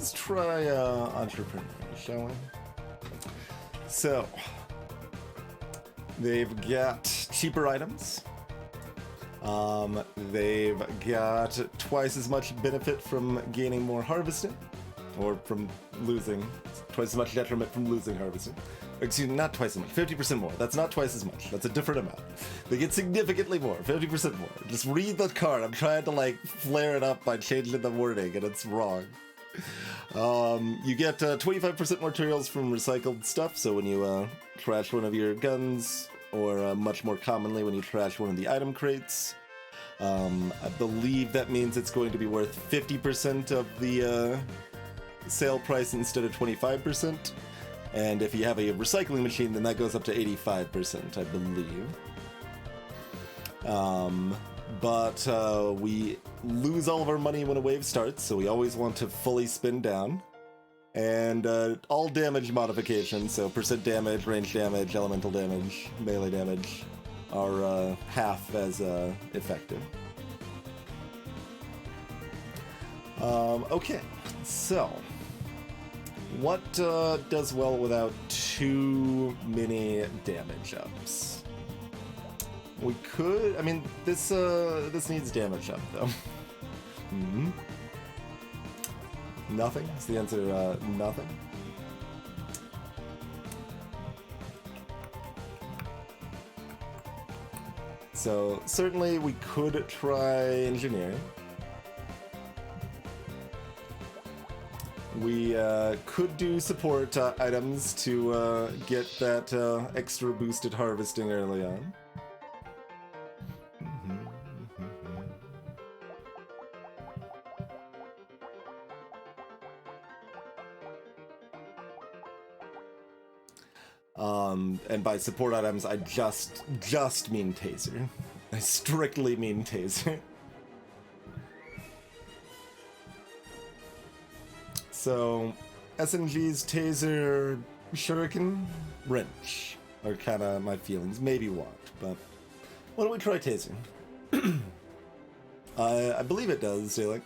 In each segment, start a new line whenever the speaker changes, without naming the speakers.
let's try entrepreneur, shall we? So, they've got cheaper items. They've got twice as much benefit from gaining more harvesting, or from losing, twice as much detriment from losing harvesting. Excuse me, not twice as much, 50% more. That's not twice as much, that's a different amount. They get significantly more, 50% more. Just read the card, I'm trying to like flare it up by changing the wording and it's wrong. You get 25% more materials from recycled stuff, so when you trash one of your guns, or much more commonly when you trash one of the item crates, I believe that means it's going to be worth 50% of the sale price instead of 25%. And if you have a recycling machine, then that goes up to 85%, I believe. But we lose all of our money when a wave starts, so we always want to fully spin down. And all damage modifications, so percent damage, range damage, elemental damage, melee damage, are half as effective. Okay, so what does well without too many damage ups? We could, I mean, this needs damage up though. Mm-hmm. Nothing? Is the answer nothing? So certainly we could try engineering. We could do support items to get that extra boosted harvesting early on. And by support items, I just mean Taser. I strictly mean Taser. So, SMG's Taser, Shuriken, Wrench are kind of my feelings. Maybe Watt, but why don't we try Taser? I believe it does, Dalek.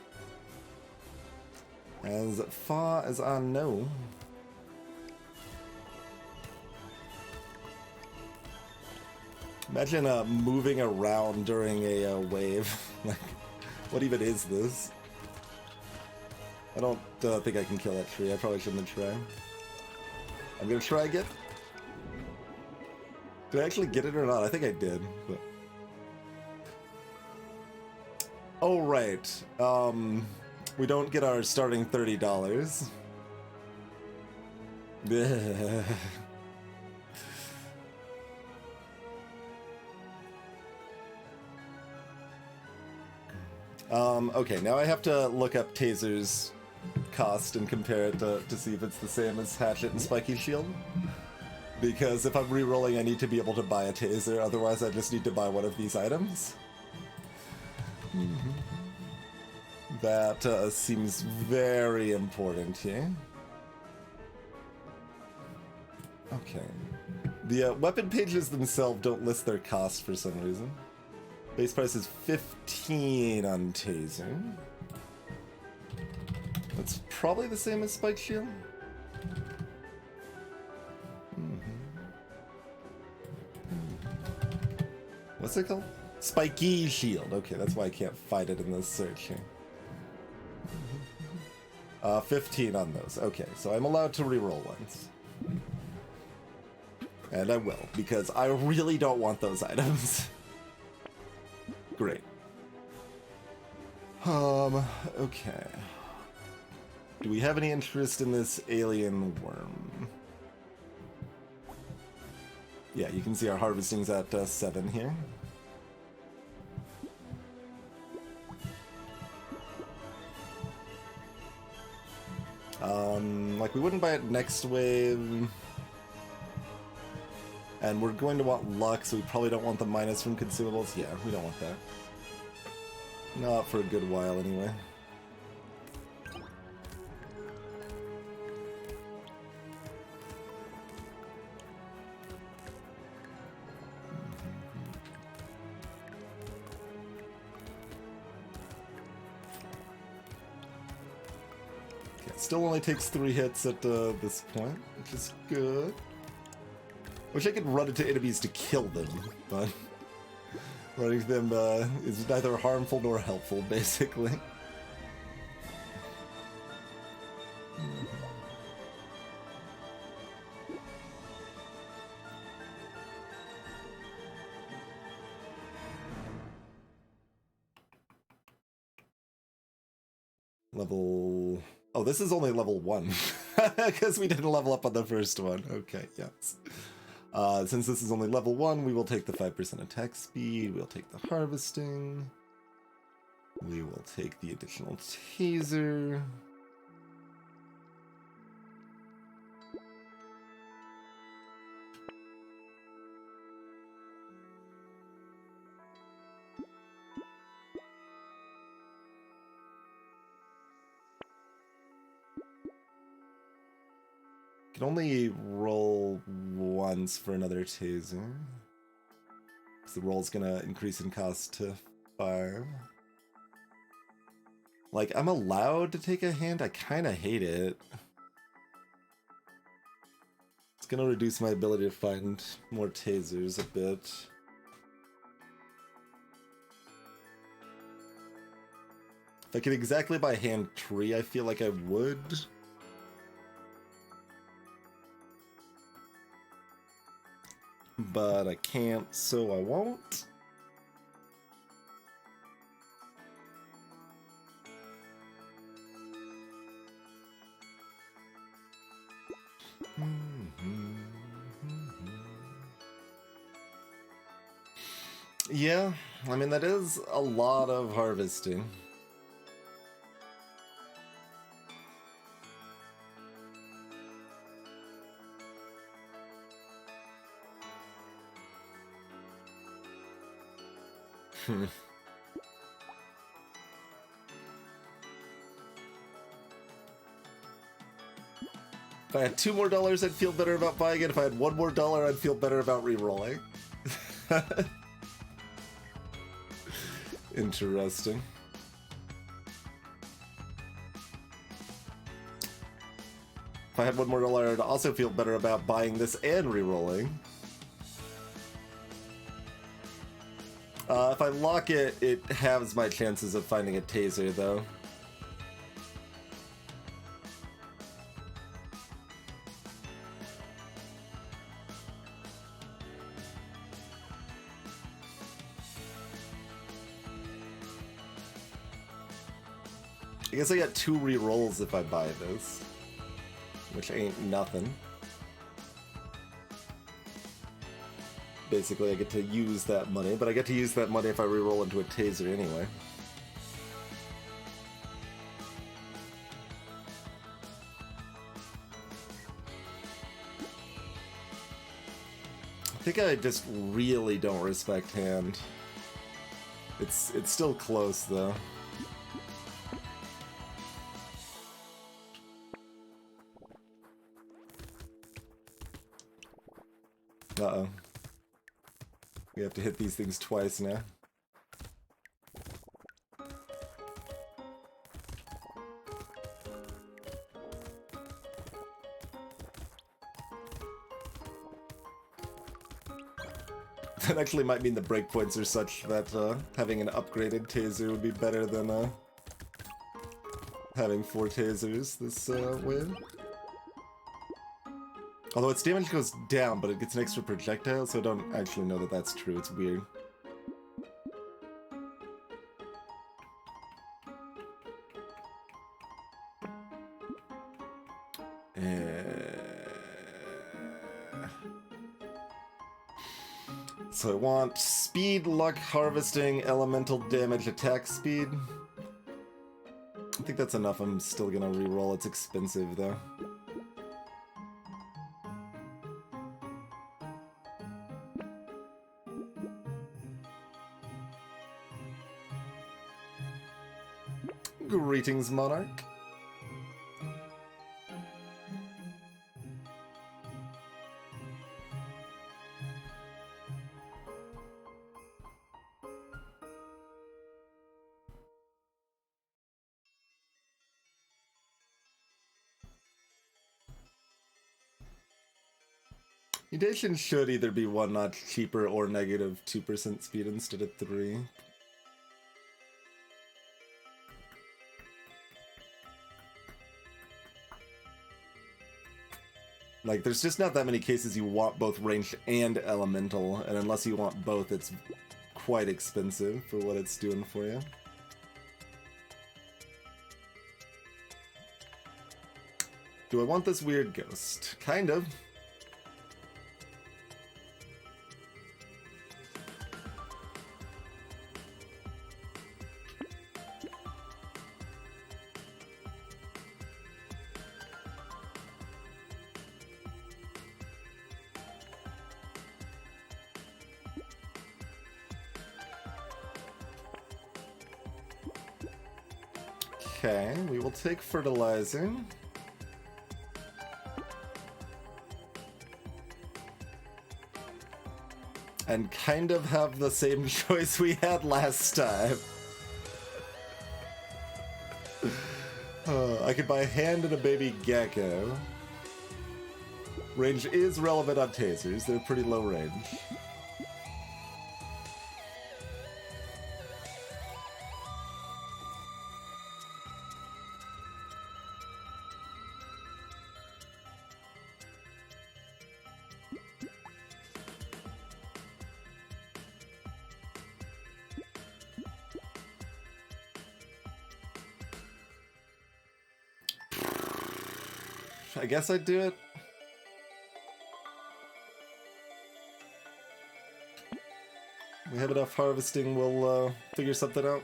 As far as I know. Imagine moving around during a wave. Like, what even is this? I don't think I can kill that tree. I probably shouldn't have tried. I'm gonna try again. Did I actually get it or not? I think I did. But... oh, right. We don't get our starting $30. Okay, now I have to look up Taser's cost and compare it to see if it's the same as Hatchet and Spiky Shield. Because if I'm re-rolling, I need to be able to buy a Taser, otherwise I just need to buy one of these items. That seems very important here. Okay. The weapon pages themselves don't list their cost for some reason. Base price is 15 on Taser. That's probably the same as Spike Shield. What's it called? Spiky Shield. Okay, that's why I can't find it in this search here. 15 on those. Okay, so I'm allowed to reroll once. And I will, because I really don't want those items. Great. Okay. Do we have any interest in this alien worm? Yeah, you can see our harvesting's at 7 here. Like, we wouldn't buy it next wave. And we're going to want luck, so we probably don't want the minus from consumables. Yeah, we don't want that. Not for a good while, anyway. Still only takes 3 hits at this point, which is good. Wish I could run into enemies to kill them, but running to them is neither harmful nor helpful, basically. Level... Oh, this is only level 1. Because we didn't level up on the first one. Okay, yes. Since this is only level 1, we will take the 5% attack speed, we'll take the harvesting, we will take the additional taser. Can only roll once for another taser. Because the roll's gonna increase in cost to 5. Like, I'm allowed to take a hand? I kinda hate it. It's gonna reduce my ability to find more tasers a bit. If I could exactly buy hand tree, I feel like I would. But I can't, so I won't. Yeah, I mean, that is a lot of harvesting. If I had $2 more, I'd feel better about buying it. If I had $1 more, I'd feel better about re-rolling. Interesting. If I had $1 more, I'd also feel better about buying this and re-rolling. If I lock it, it halves my chances of finding a taser, though. I guess I got 2 re-rolls if I buy this, which ain't nothing. Basically, I get to use that money, but I get to use that money if I re-roll into a taser anyway. I think I just really don't respect hand. It's still close, though. Uh-oh. We have to hit these things twice now. That actually might mean the breakpoints are such that having an upgraded taser would be better than having 4 tasers this win. Although its damage goes down, but it gets an extra projectile, so I don't actually know that that's true. It's weird. So I want speed, luck, harvesting, elemental damage, attack speed. I think that's enough. I'm still gonna re-roll. It's expensive, though. Greetings, Monarch. Mutation should either be 1 notch cheaper or negative 2% speed instead of 3. Like, there's just not that many cases you want both ranged and elemental, and unless you want both, it's quite expensive for what it's doing for you. Do I want this weird ghost? Kind of. Okay, we will take fertilizing. And kind of have the same choice we had last time. I could buy a hand and a baby gecko. Range is relevant on tasers, they're pretty low range. I guess I'd do it. We have enough harvesting, we'll figure something out.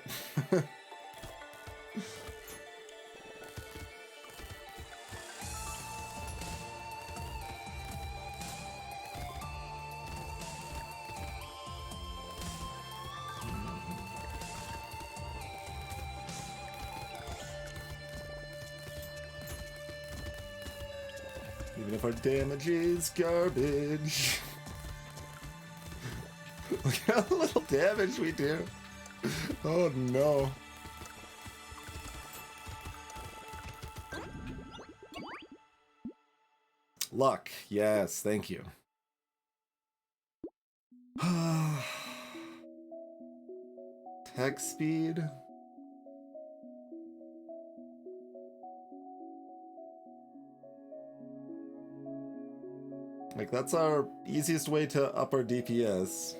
Even if our damage is garbage. Look how little damage we do. Oh no. Luck. Yes, thank you. Tech speed. Like, that's our easiest way to up our DPS.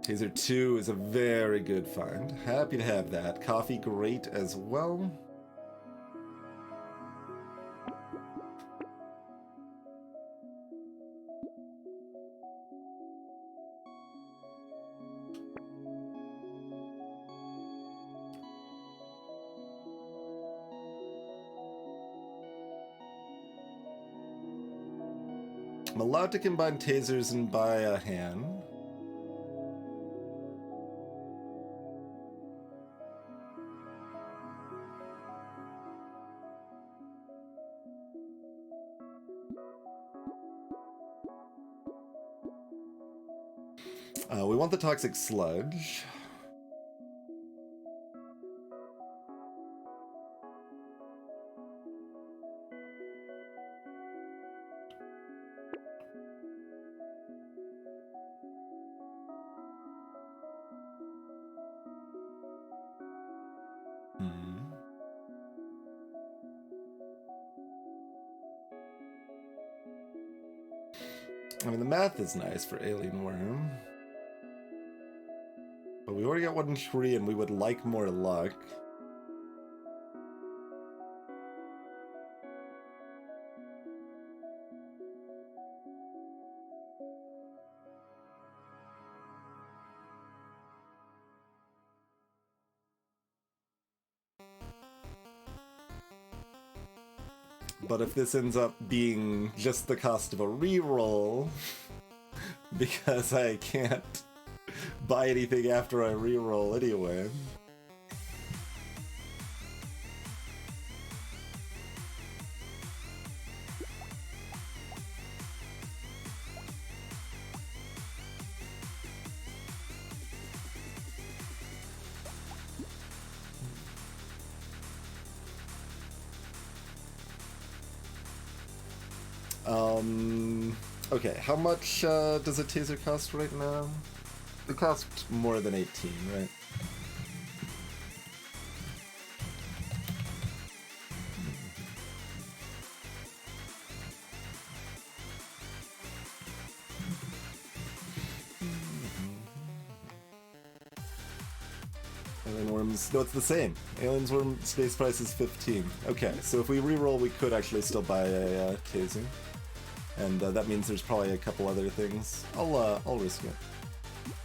Taser 2 is a very good find. Happy to have that. Coffee, great as well. I'm allowed to combine tasers and buy a hand. We want the toxic sludge. I mean, the math is nice for Alien Worm. But we already got one tree and we would like more luck. But if this ends up being just the cost of a reroll, because I can't buy anything after I reroll anyway. Okay, how much does a taser cost right now? It costs more than 18, right? Alien Worms, no, it's the same. Alien's Worm base price is 15. Okay, so if we reroll, we could actually still buy a taser. And that means there's probably a couple other things. I'll risk it.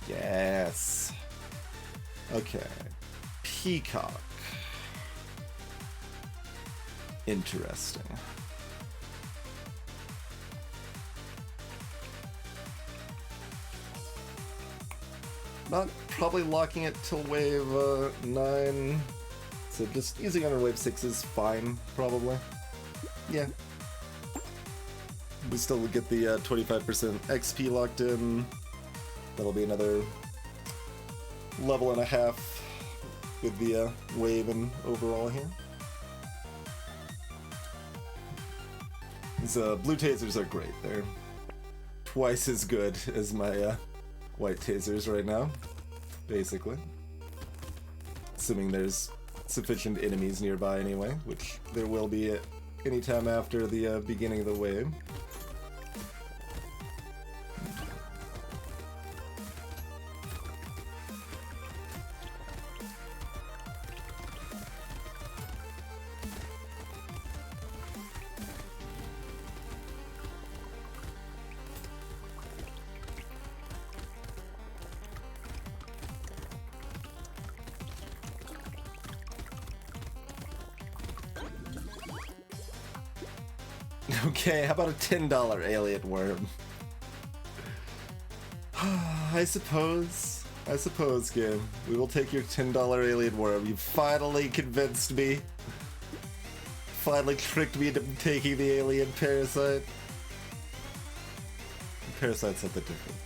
Yes. Okay. Peacock. Interesting. Not probably locking it till wave 9. So just using it on wave 6 is fine, probably. Yeah. We still get the 25% XP locked in. That'll be another level and a half with the wave and overall here. These blue tasers are great. They're twice as good as my white tasers right now, basically. Assuming there's sufficient enemies nearby anyway, which there will be at any time after the beginning of the wave. Okay, how about a $10 alien worm? I suppose, game. We will take your $10 alien worm. You finally convinced me. Finally tricked me into taking the alien parasite. The parasite's something different.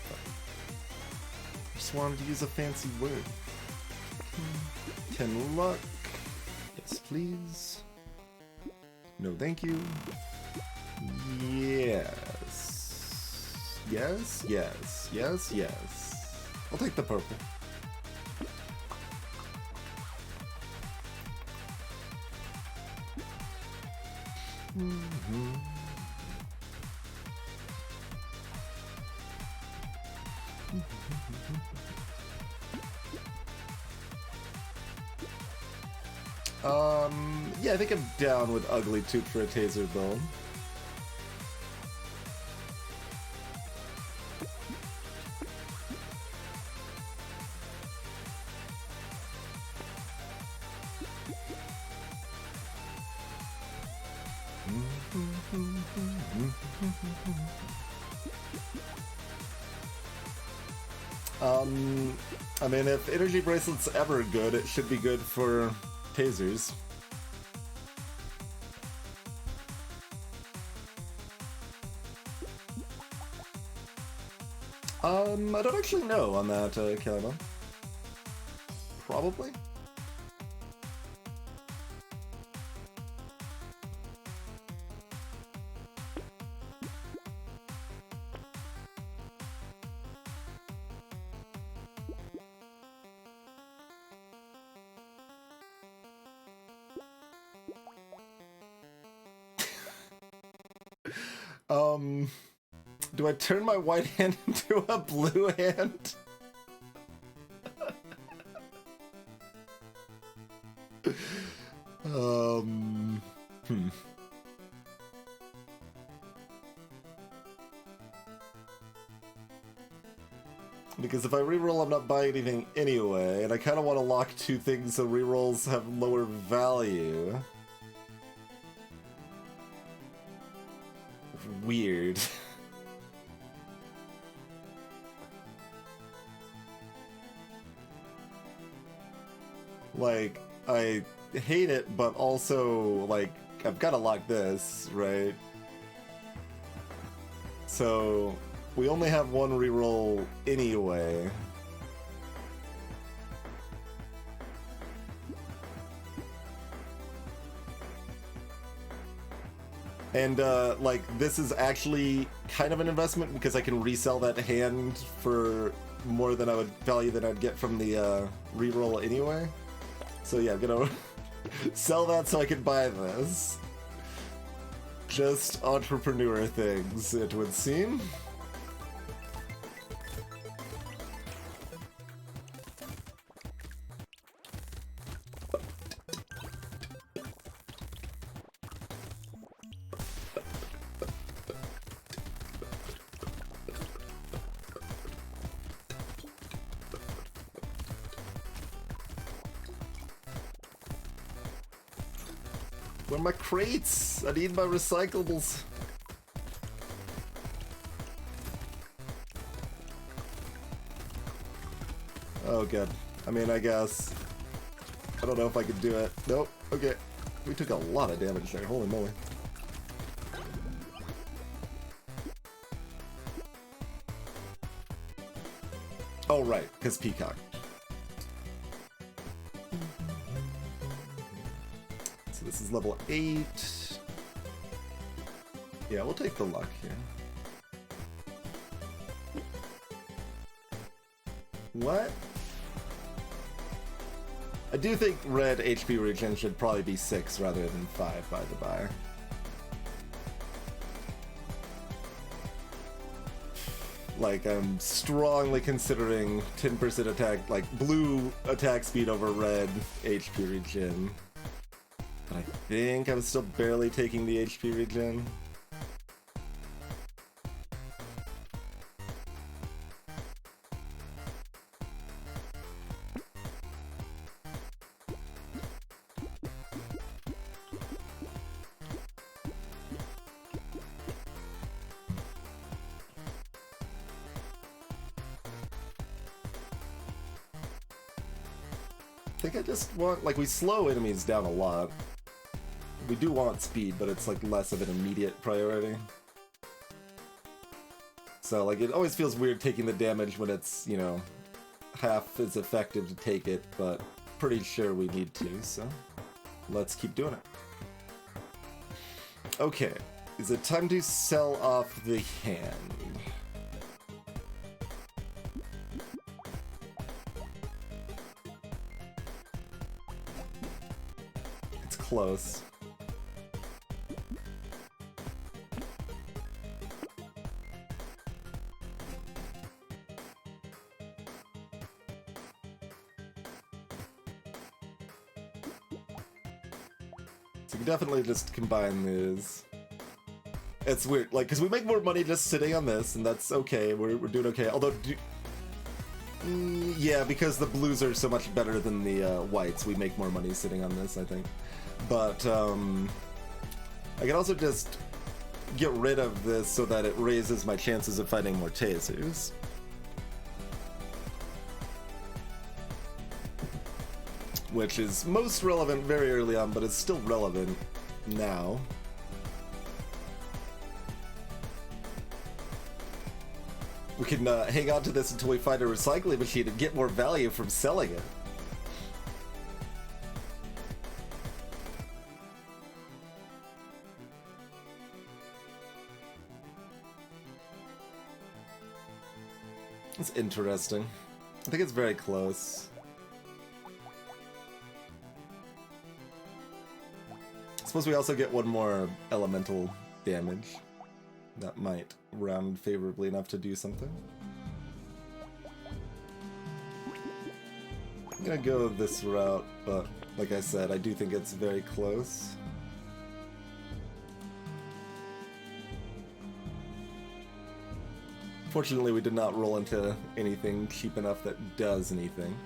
I just wanted to use a fancy word. 10 luck. Yes, please. No, thank you. Yes. Yes, yes, yes, yes. I'll take the purple. Yeah, I think I'm down with Ugly Tooth for a taser bone. I mean, if energy bracelet's ever good, it should be good for tasers. I don't actually know on that, Calibon. Probably? Do I turn my white hand into a blue hand? Because if I reroll, I'm not buying anything anyway, and I kind of want to lock two things so rerolls have lower value. Weird. Like, I hate it, but also, like, I've got to lock this, right? So, we only have one reroll anyway. And like this is actually kind of an investment because I can resell that hand for more than I would value than I'd get from the reroll anyway. So yeah, I'm gonna sell that so I can buy this. Just entrepreneur things, it would seem. Where are my crates? I need my recyclables. Oh, good. I mean, I guess. I don't know if I could do it. Nope. Okay. We took a lot of damage there. Holy moly. Oh, right. Because Peacock. So this is level 8. Yeah, we'll take the luck here. What? I do think red HP regen should probably be 6 rather than 5, by the by. Like, I'm strongly considering 10% attack, like, blue attack speed over red HP regen. But I think I'm still barely taking the HP regen. I think I just want, like, we slow enemies down a lot. We do want speed, but it's like less of an immediate priority. So like it always feels weird taking the damage when it's, you know, half as effective to take it, but pretty sure we need to, so let's keep doing it. Okay, is it time to sell off the hand? It's close. So you can definitely just combine these. It's weird, like, because we make more money just sitting on this, and that's okay, we're doing okay. Although, yeah, because the blues are so much better than the whites, we make more money sitting on this, I think. But, I can also just get rid of this so that it raises my chances of finding more tasers. Which is most relevant very early on, but it's still relevant now. We can hang on to this until we find a recycling machine and get more value from selling it. It's interesting. I think it's very close. I suppose we also get one more elemental damage. That might round favorably enough to do something. I'm gonna go this route, but like I said, I do think it's very close. Fortunately, we did not roll into anything cheap enough that does anything.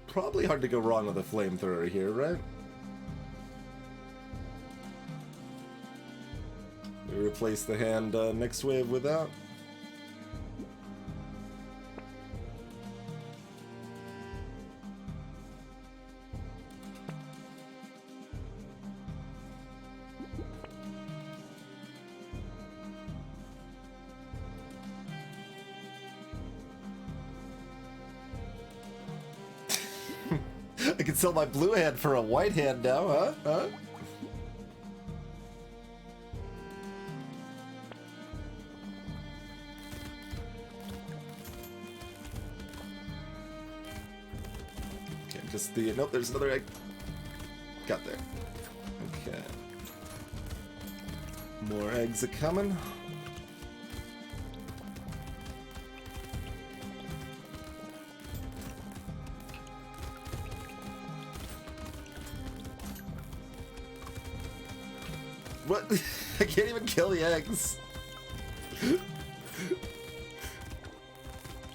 Probably hard to go wrong with a flamethrower here, right? We replace the hand next wave with that. can sell my blue hand for a white hand now, huh? Huh? Okay, just the... Nope, there's another egg. Got there. Okay. More eggs are coming. What? I can't even kill the eggs.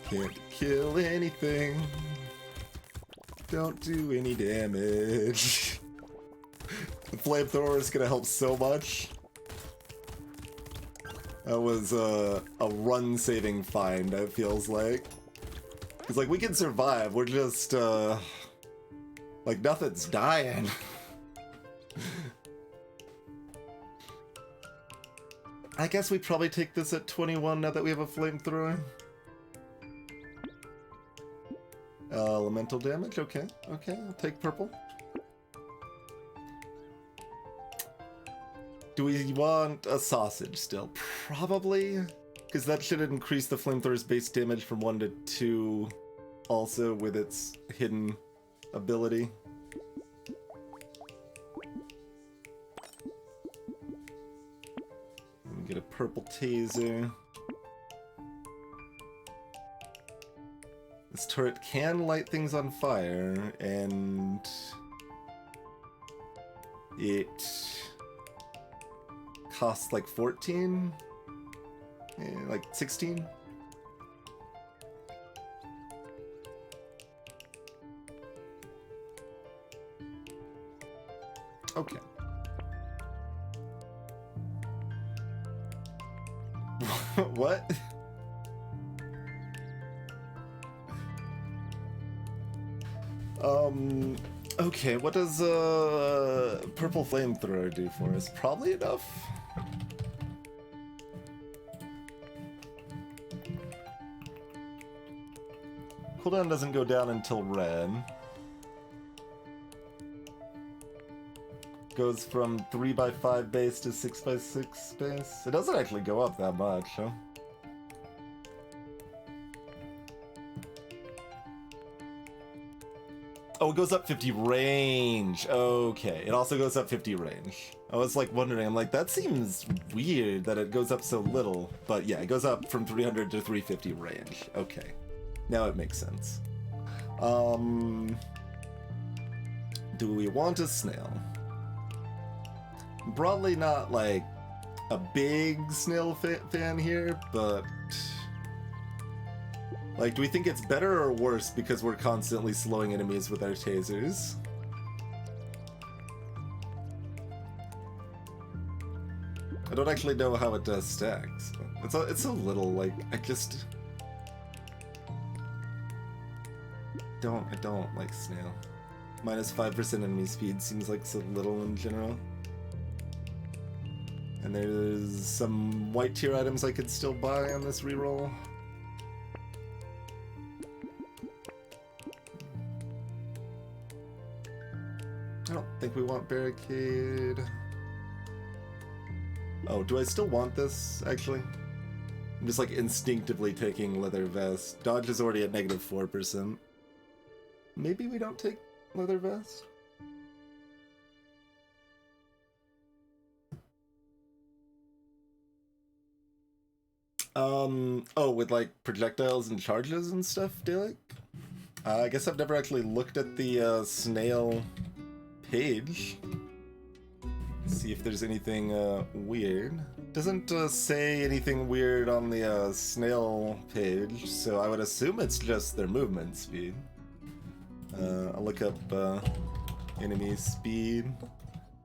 Can't kill anything. Don't do any damage. The flamethrower is gonna help so much. That was a run-saving find, it feels like. It's like, we can survive, we're just, like, nothing's dying. I guess we probably take this at 21 now that we have a flamethrower. Elemental damage, okay, okay, I'll take purple. Do we want a sausage still? Probably, because that should increase the flamethrower's base damage from 1 to 2, also with its hidden ability. Get a purple taser. This turret can light things on fire, and it costs like 14? Like 16? Okay. What? Okay, what does purple flamethrower do for us? Probably enough. Cooldown doesn't go down until red. Goes from 3x5 base to 6x6 base. It doesn't actually go up that much, huh? Oh, it goes up 50 range. Okay, it also goes up 50 range. I was like wondering, I'm like, that seems weird that it goes up so little. But yeah, it goes up from 300 to 350 range. Okay, now it makes sense. Do we want a snail? Broadly not like a big snail fan here, but like, do we think it's better or worse because we're constantly slowing enemies with our tasers? I don't actually know how it does stacks. It's a little, like, I don't like snail. Minus 5% enemy speed seems like so little in general. And there's some white tier items I could still buy on this reroll. I don't think we want barricade. Oh, do I still want this, actually? I'm just like instinctively taking leather vest. Dodge is already at negative 4%. Maybe we don't take leather vest? Oh, with like projectiles and charges and stuff, Dalek? I guess I've never actually looked at the snail page. See if there's anything weird. Doesn't say anything weird on the snail page, so I would assume it's just their movement speed. I'll look up enemy speed,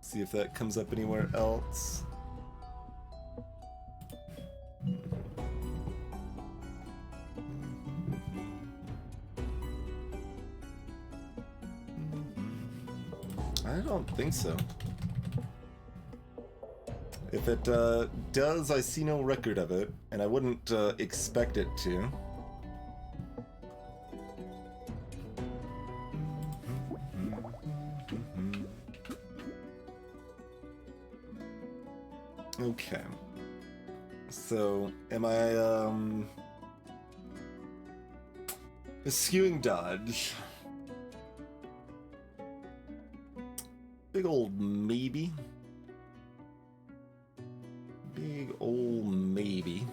see if that comes up anywhere else. I don't think so. If it does, I see no record of it, and I wouldn't expect it to. Okay. So, am I, eschewing dodge? Big old maybe. Big old maybe.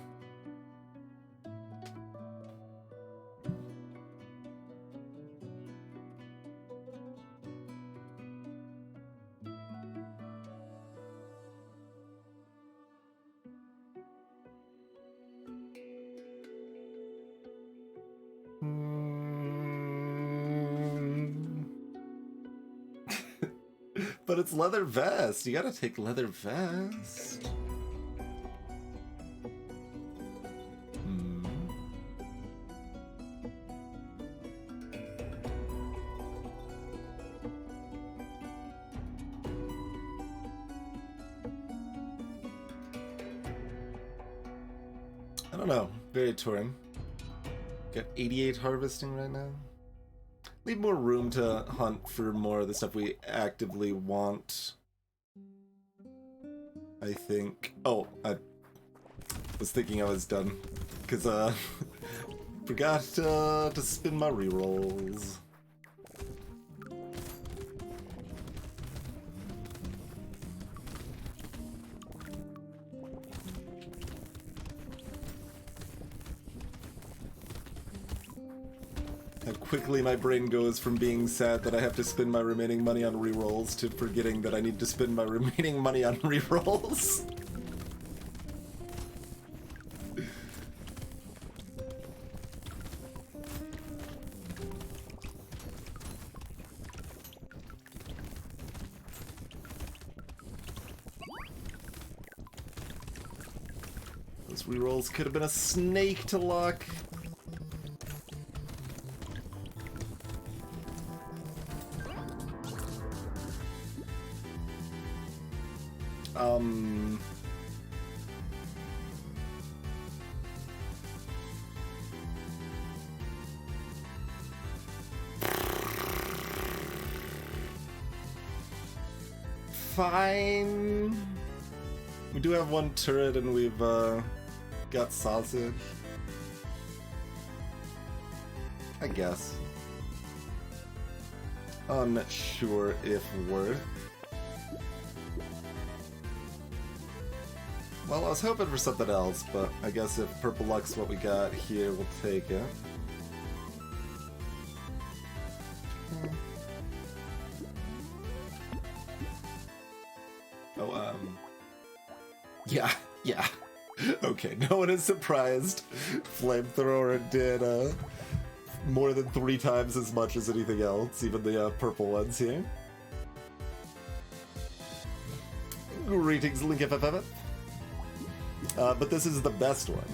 But it's leather vest. You gotta take leather vest. I don't know. Very touring. Got 88 harvesting right now. Leave more room to hunt for more of the stuff we actively want. I think. Oh, I was thinking I was done. Because, forgot to spin my rerolls. How quickly my brain goes from being sad that I have to spend my remaining money on rerolls to forgetting that I need to spend my remaining money on rerolls. Those rerolls could have been a snake to luck. Fine. We do have one turret and we've got sausage. I guess. Unsure if worth. Well, I was hoping for something else, but I guess if purple luck's what we got here, we'll take it. Oh, yeah. Okay, no one is surprised. Flamethrower did, more than 3 times as much as anything else, even the, purple ones here. Greetings, Link FFF. But this is the best one.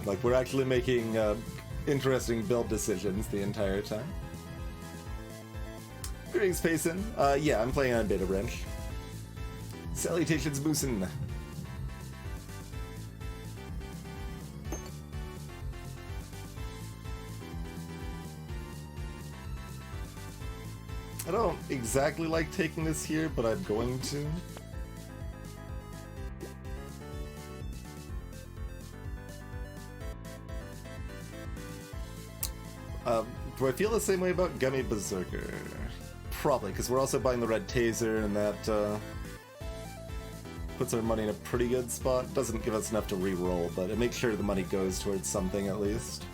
Like, we're actually making, interesting build decisions the entire time. Greetings, Payson. Yeah, I'm playing on Beta Branch. Salutations, Moosin. I don't exactly like taking this here, but I'm going to. Do I feel the same way about Gummy Berserker? Probably, because we're also buying the red Taser, and that puts our money in a pretty good spot. Doesn't give us enough to re-roll, but it makes sure the money goes towards something at least.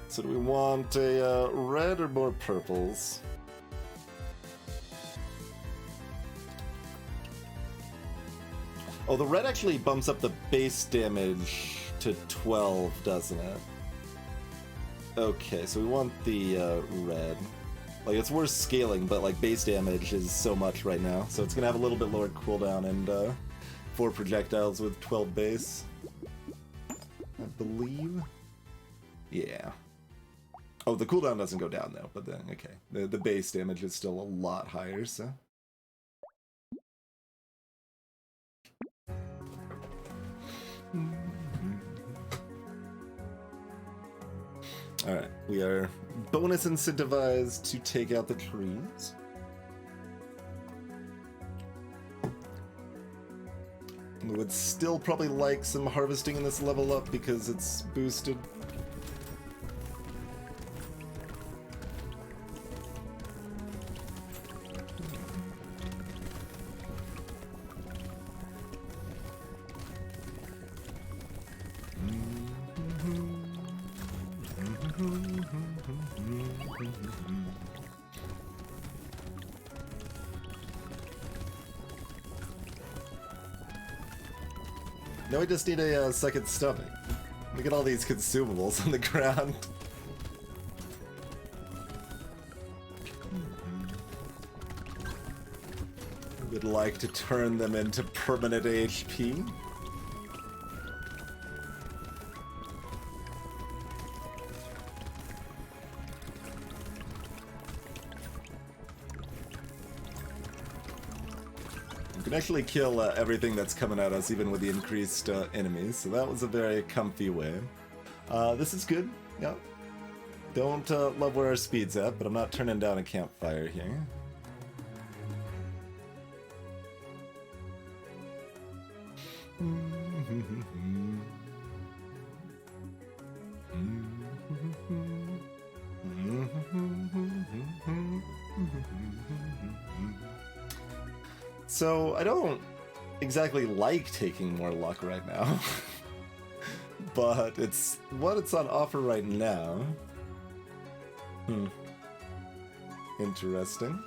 So do we want a red or more purples? Oh, the red actually bumps up the base damage to 12, doesn't it? Okay, so we want the red. Like, it's worth scaling, but like base damage is so much right now, so it's gonna have a little bit lower cooldown and 4 projectiles with 12 base. I believe. Yeah. Oh, the cooldown doesn't go down though, but then, okay. The base damage is still a lot higher, so. Alright, we are bonus incentivized to take out the trees. We would still probably like some harvesting in this level up because it's boosted. Now we just need a second stomach. Look at all these consumables on the ground. Would like to turn them into permanent HP. We can actually kill everything that's coming at us, even with the increased enemies, so that was a very comfy way. This is good, yeah. Don't love where our speed's at, but I'm not turning down a campfire here. So, I don't exactly like taking more luck right now, but it's what's on offer right now. Interesting.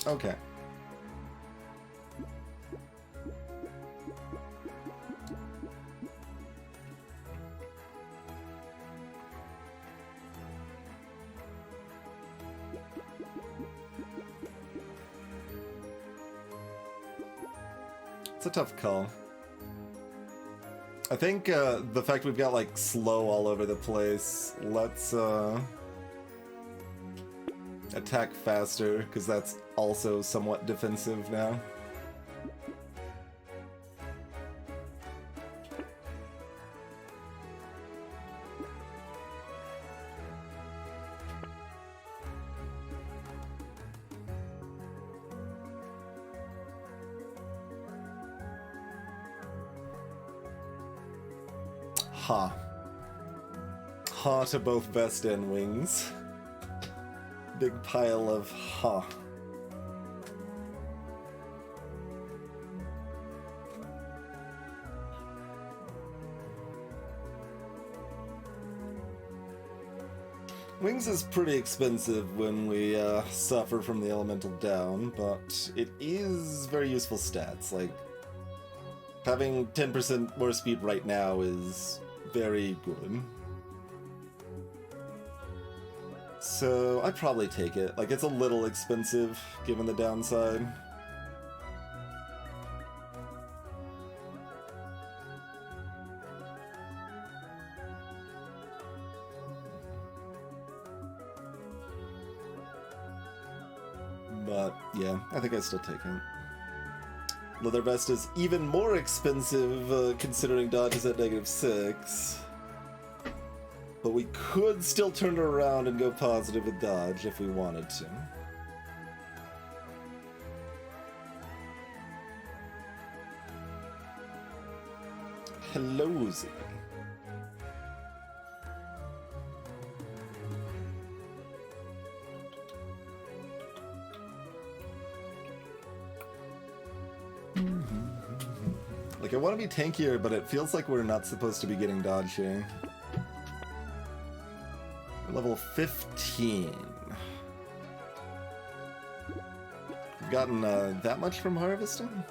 Okay. It's a tough call. I think the fact we've got like slow all over the place, let's attack faster, because that's also somewhat defensive now. Ha. Ha to both vest and wings. Big pile of ha. Wings is pretty expensive when we suffer from the elemental down, but it is very useful stats. Like, having 10% more speed right now is very good. So I'd probably take it. Like, it's a little expensive given the downside. But yeah, I think I still take it. Leather vest is even more expensive considering dodge is at -6. But we could still turn it around and go positive with dodge if we wanted to. Hello, Z. Like, I want to be tankier, but it feels like we're not supposed to be getting dodge here. We're level 15. We've gotten that much from harvesting?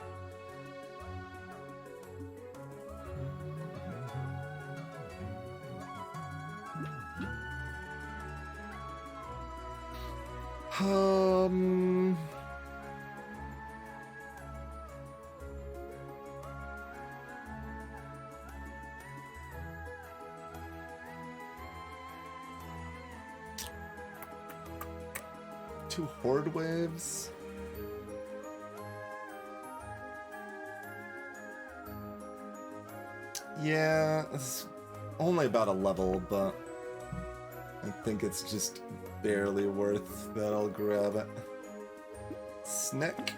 Two horde waves? Yeah, it's only about a level, but I think it's just barely worth that I'll grab it. Snack.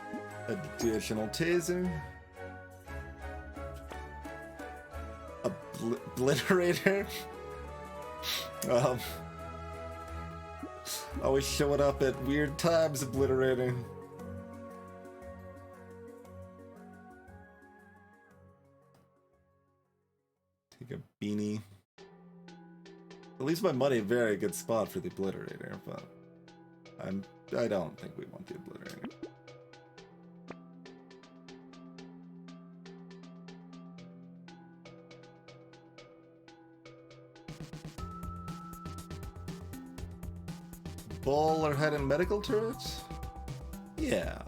Additional taser. Obliterator. Always showing up at weird times, obliterating. Take a beanie. At least my money, very good spot for the obliterator, but I don't think we want the obliterator. Ball or head and medical turret? Yeah.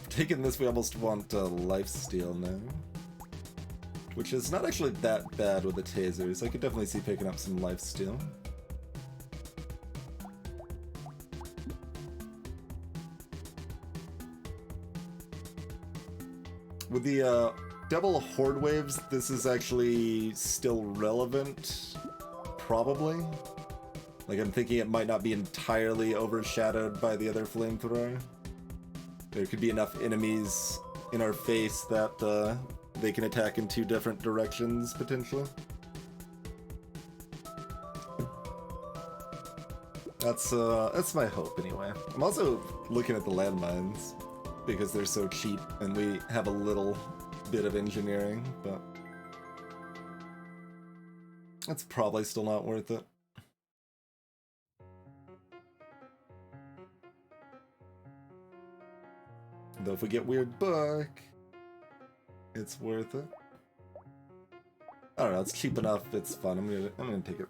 Taking this, we almost want lifesteal now. Which is not actually that bad with the tasers. I could definitely see picking up some lifesteal. With the double horde waves, this is actually still relevant. Probably. Like, I'm thinking it might not be entirely overshadowed by the other flamethrower. There could be enough enemies in our face that they can attack in two different directions, potentially. That's my hope, anyway. I'm also looking at the landmines, because they're so cheap, and we have a little bit of engineering, but it's probably still not worth it. Though if we get weird book, it's worth it. I don't know, it's cheap enough, it's fun. I'm gonna take it.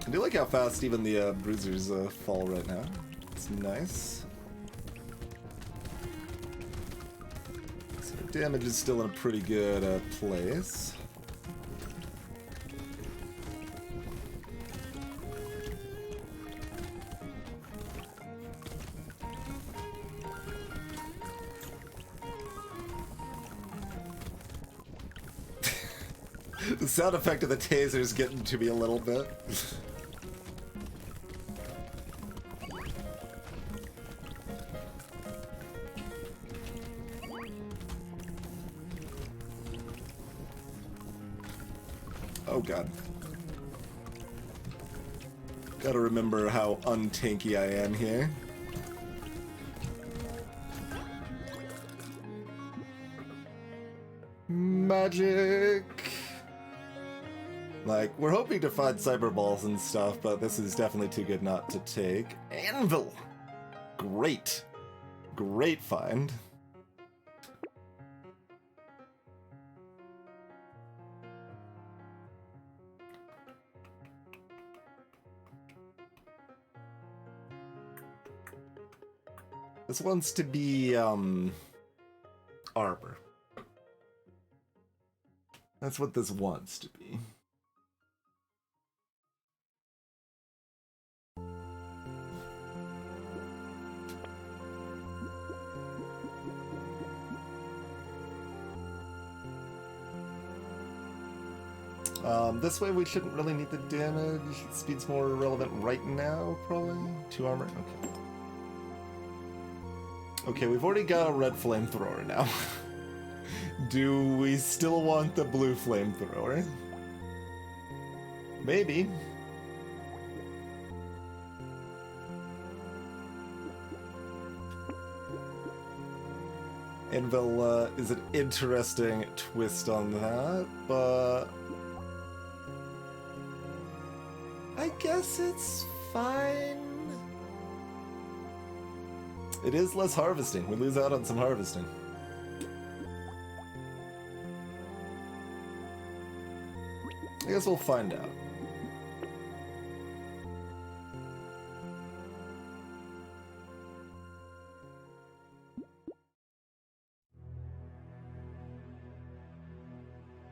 I do like how fast even the bruisers fall right now. It's nice. So damage is still in a pretty good place. The sound effect of the taser is getting to me a little bit. Oh god. Gotta remember how untanky I am here. Magic! Like, we're hoping to find cyber balls and stuff, but this is definitely too good not to take. Anvil! Great. Great find. This wants to be, armor. That's what this wants to be. This way we shouldn't really need the damage. Speed's more relevant right now, probably. 2 armor, okay. Okay, we've already got a red flamethrower now. Do we still want the blue flamethrower? Maybe. Anvil is an interesting twist on that, but I guess it's fine. It is less harvesting. We lose out on some harvesting. I guess we'll find out.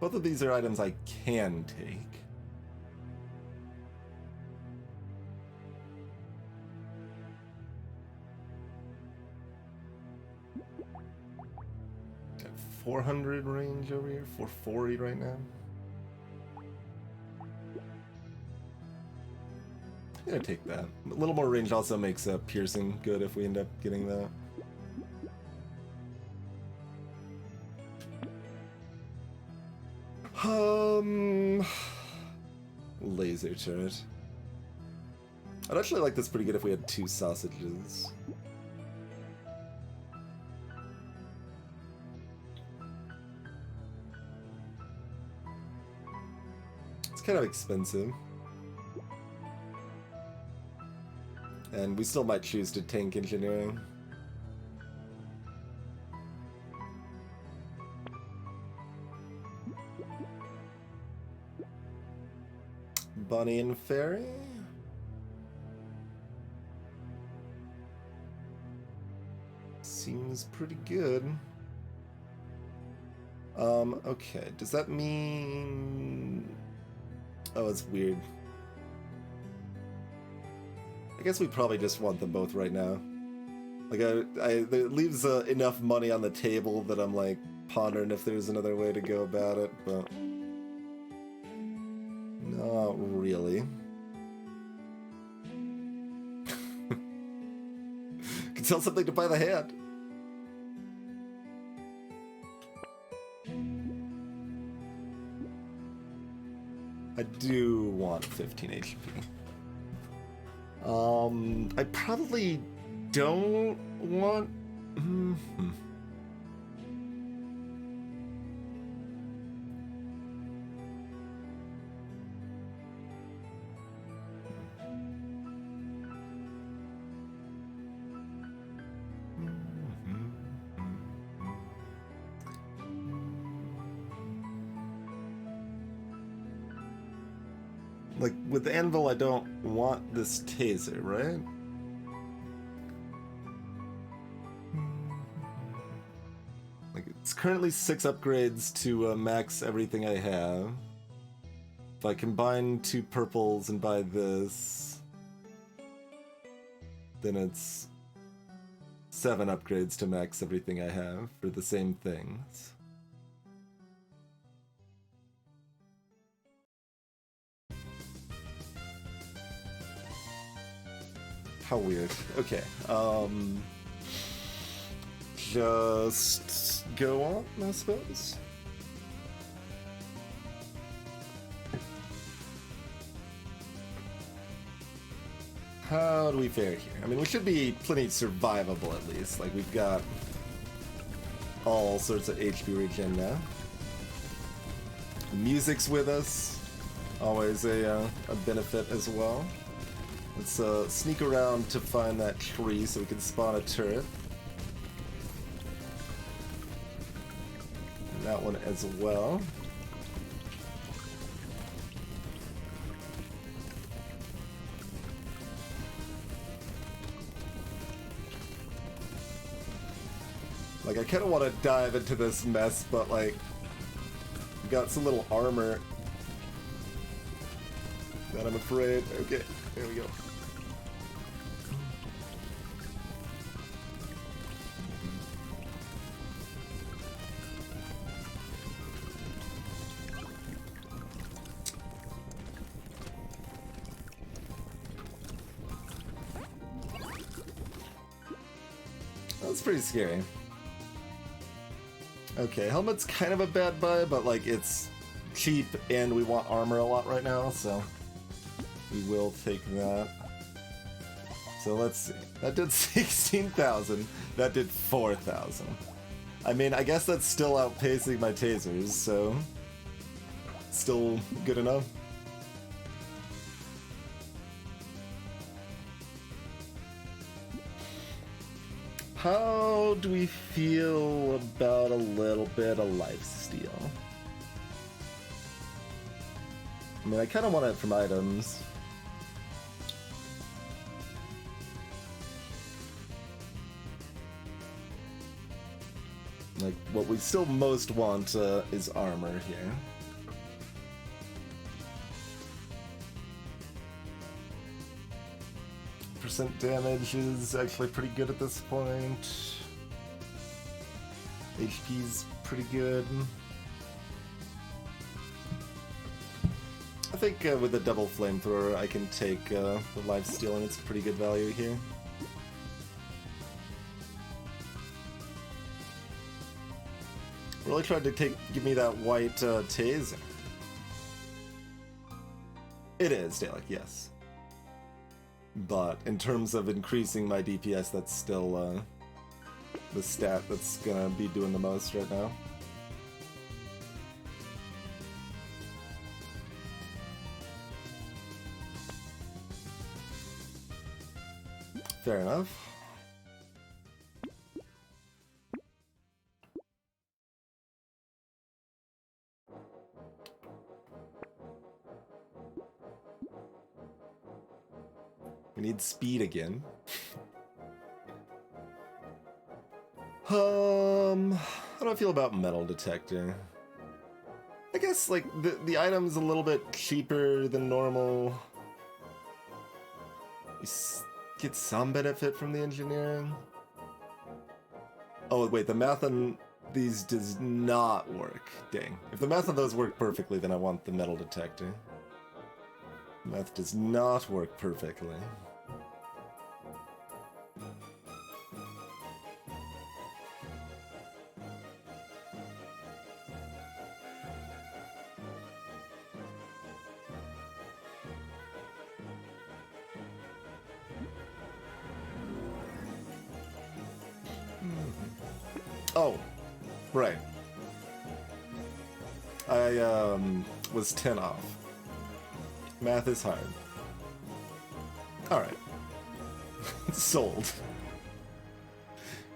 Both of these are items I can take. Got 400 range over here, 440 right now. I'm gonna take that. A little more range also makes piercing good if we end up getting that. Laser turret. I'd actually like this pretty good if we had 2 sausages. It's kind of expensive. And we still might choose to tank engineering. Bunny and Fairy? Seems pretty good. Okay, does that mean... Oh, it's weird. I guess we probably just want them both right now. Like, it leaves enough money on the table that I'm, like, pondering if there's another way to go about it, but... Not really. Could sell something to buy the hand. I do want 15 HP. I probably don't want... Like, with the Anvil, I don't want this Taser, right? Like, it's currently 6 upgrades to max everything I have. If I combine 2 purples and buy this, then it's 7 upgrades to max everything I have for the same things. How weird. Okay. Just go on, I suppose. How do we fare here? I mean, we should be plenty survivable at least. Like, we've got all sorts of HP regen now. Music's with us. Always a benefit as well. Let's sneak around to find that tree so we can spawn a turret. And that one as well. Like, I kind of want to dive into this mess, but like, we got some little armor that I'm afraid. Okay, there we go. That's pretty scary. Okay, helmet's kind of a bad buy, but like it's cheap and we want armor a lot right now, so we will take that. So let's see. That did 16,000. That did 4,000. I mean, I guess that's still outpacing my tasers, so still good enough. How do we feel about a little bit of lifesteal? I mean, I kind of want it from items. Like, what we still most want is armor here. Percent damage is actually pretty good at this point. HP's pretty good. I think with the double flamethrower, I can take the lifesteal, and it's pretty good value here. Really tried to give me that white Taser. It is Dalek, yes. But in terms of increasing my DPS, that's still the stat that's gonna be doing the most right now. Fair enough. We need speed again. How do I feel about metal detector? I guess like the item's a little bit cheaper than normal. You get some benefit from the engineering. Oh wait, the math on these does not work. Dang. If the math on those work perfectly, then I want the metal detector. Math does not work perfectly. Oh, right. I was 10 off. Math is hard. Alright. Sold.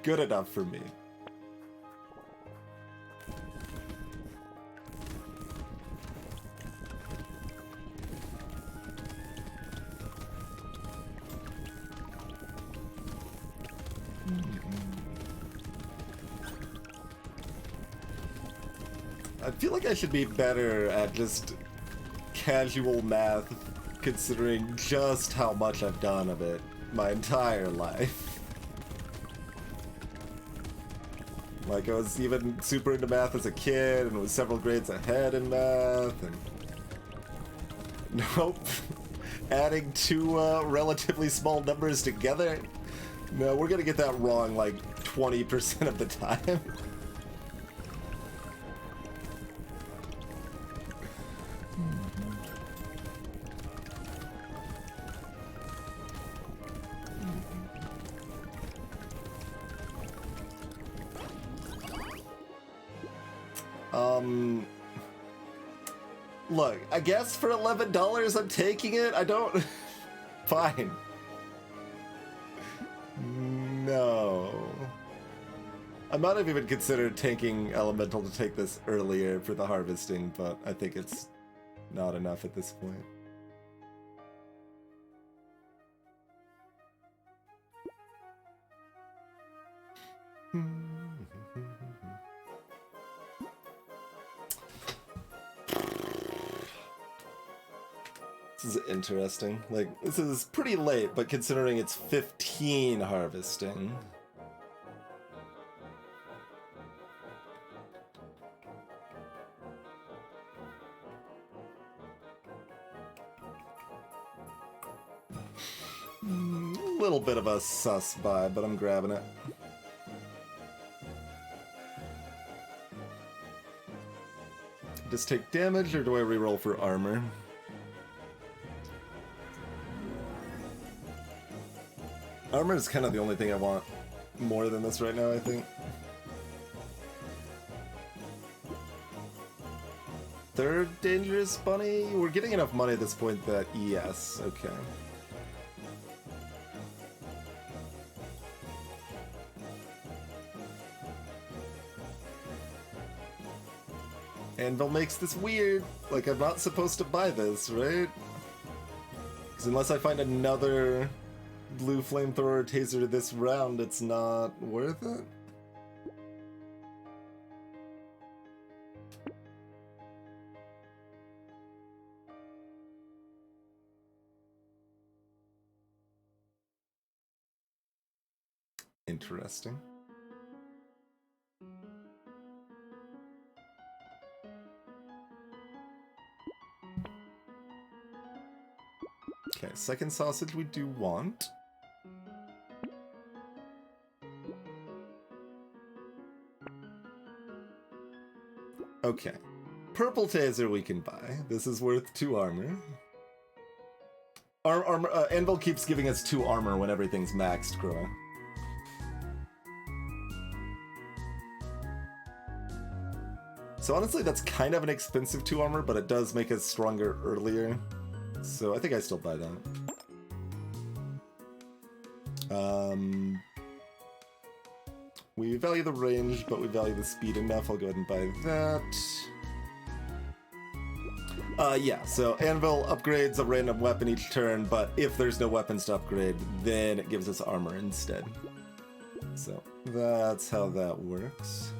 Good enough for me. I feel like I should be better at just casual math, considering just how much I've done of it my entire life. Like, I was even super into math as a kid and was several grades ahead in math, and nope. Adding two relatively small numbers together? No, we're gonna get that wrong like 20% of the time. Look, I guess for $11 I'm taking it. I don't... Fine. No. I might have even considered tanking Elemental to take this earlier for the harvesting, but I think it's not enough at this point. This is interesting. Like, this is pretty late, but considering it's 15 harvesting. A little bit of a sus vibe, but I'm grabbing it. Just take damage, or do I reroll for armor? Armor is kind of the only thing I want more than this right now, I think. third dangerous bunny? We're getting enough money at this point that yes, okay. Anvil makes this weird. Like, I'm not supposed to buy this, right? Because unless I find another blue flamethrower taser this round, it's not worth it. Interesting. Okay, second sausage we do want. Okay. Purple taser we can buy. This is worth 2 armor. Anvil keeps giving us 2 armor when everything's maxed, Crow. So honestly, that's kind of an expensive 2 armor, but it does make us stronger earlier. So I think I still buy that. We value the range, but we value the speed enough. I'll go ahead and buy that. Yeah, so Anvil upgrades a random weapon each turn, but if there's no weapons to upgrade, then it gives us armor instead. So that's how that works.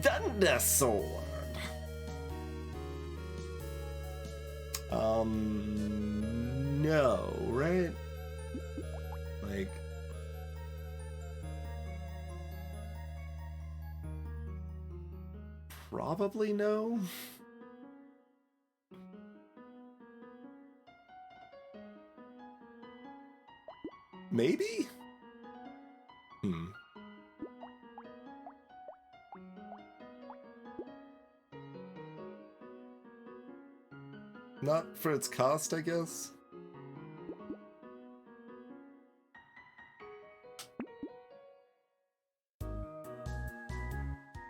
Thunder Sword! No, right? Like... Probably no? Maybe? Not for its cost, I guess?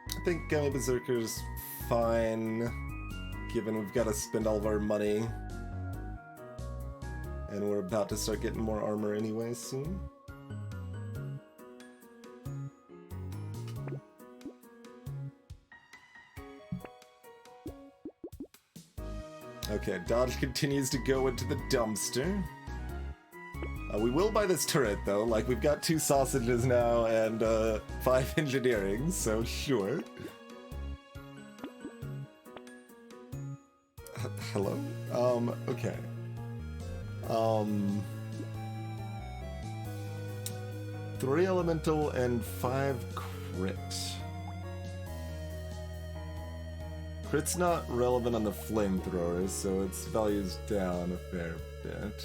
I think Gummy Berserker's fine, given we've got to spend all of our money. And we're about to start getting more armor anyway soon. Okay, Dodge continues to go into the dumpster. We will buy this turret, though. Like, we've got 2 sausages now and 5 engineering, so sure. Hello? Okay. 3 elemental and 5 crit. Crit's not relevant on the flamethrower, so its value's down a fair bit.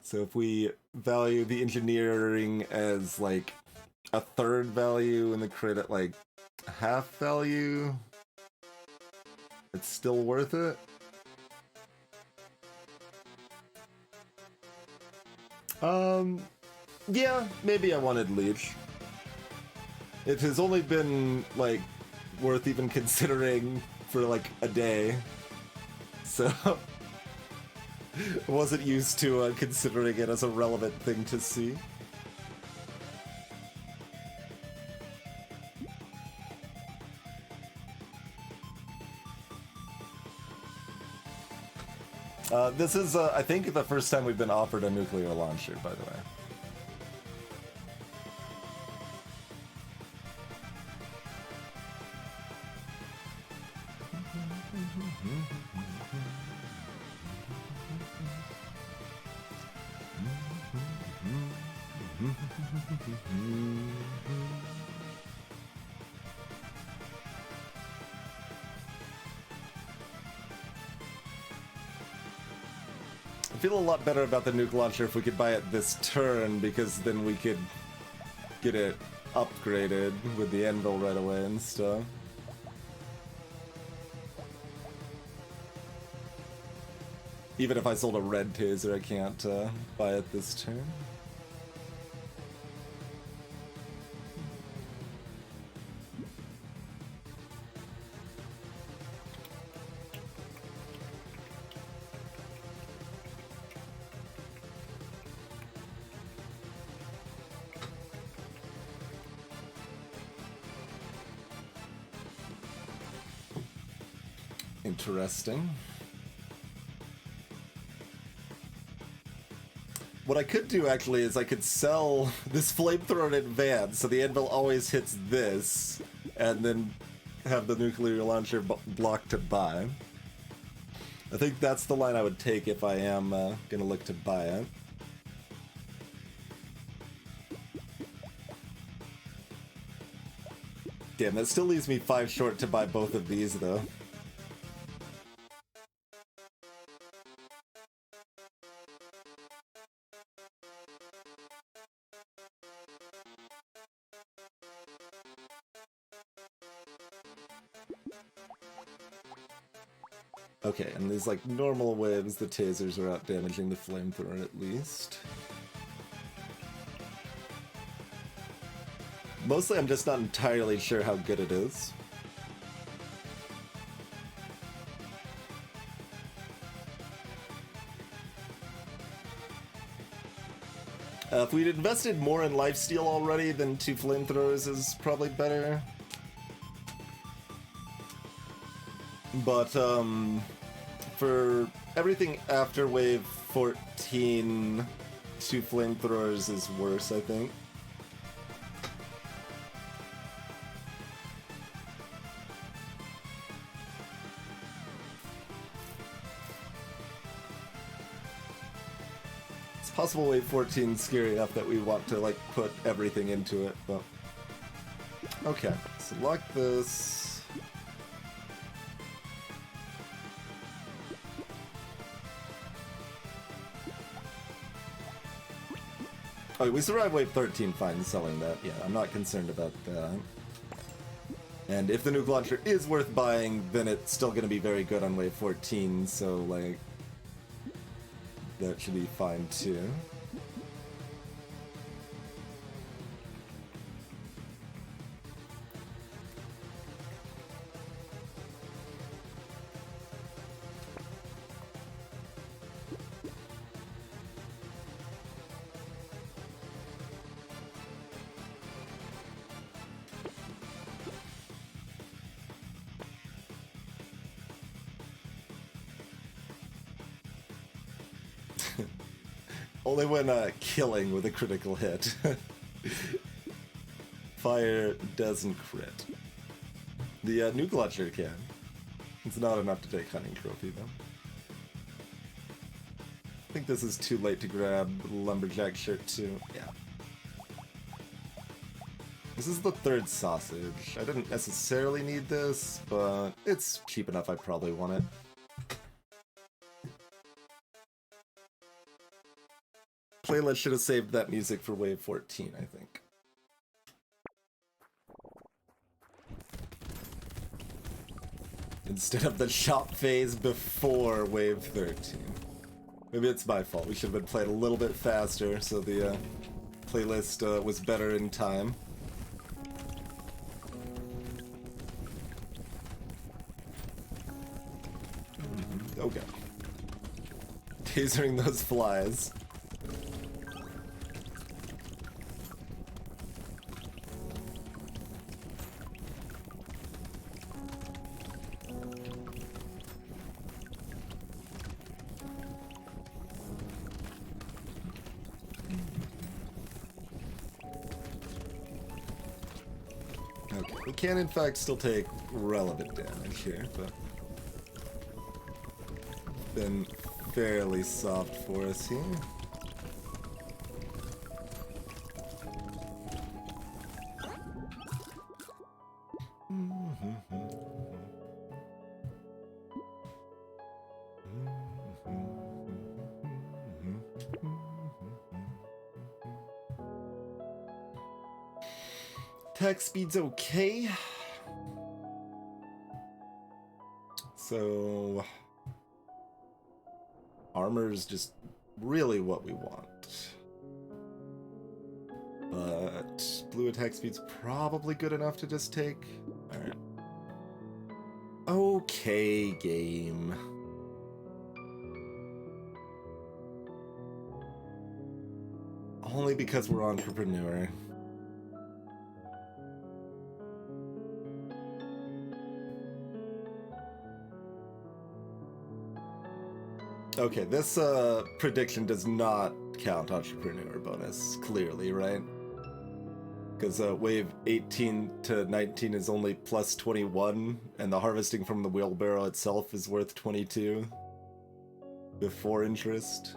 So if we value the engineering as like a 3rd value and the crit at like half value, it's still worth it. Yeah, maybe I wanted Leech. It has only been, like, worth even considering for, like, a day. So, I wasn't used to considering it as a relevant thing to see. This is, I think, the first time we've been offered a nuclear launcher, by the way. I feel a lot better about the nuke launcher if we could buy it this turn, because then we could get it upgraded with the anvil right away and stuff. Even if I sold a red taser, I can't buy it this turn. Interesting. What I could do actually is I could sell this flamethrower in advance, so the anvil always hits this, and then have the nuclear launcher block to buy. I think that's the line I would take if I am gonna look to buy it. Damn, that still leaves me 5 short to buy both of these though. Okay, and these like normal waves, the tasers are out damaging the flamethrower at least. Mostly I'm just not entirely sure how good it is. If we'd invested more in lifesteal already, then 2 flamethrowers is probably better. But, for everything after wave 14, 2 flamethrowers is worse, I think. It's possible wave 14 is scary enough that we want to, like, put everything into it, but... Okay, so lock this... Oh, we survived wave 13 fine selling that. Yeah, I'm not concerned about that. And if the nuke launcher is worth buying, then it's still going to be very good on wave 14, so, like, that should be fine, too. Only when killing with a critical hit. Fire doesn't crit. The nuke launcher can. It's not enough to take hunting trophy though. I think this is too late to grab the lumberjack shirt too. Yeah. This is the 3rd sausage. I didn't necessarily need this, but it's cheap enough I probably want it. Playlist should have saved that music for wave 14, I think. Instead of the shop phase before wave 13. Maybe it's my fault. We should have been played a little bit faster so the playlist was better in time. Okay. Tasering those flies. Okay, we can in fact still take relevant damage here, but been fairly soft for us here. Attack speed's okay. So armor's just really what we want. But blue attack speed's probably good enough to just take. Alright. Okay, game. Only because we're entrepreneur. Okay, this prediction does not count entrepreneur bonus, clearly, right? Because wave 18 to 19 is only plus 21, and the harvesting from the wheelbarrow itself is worth 22 before interest.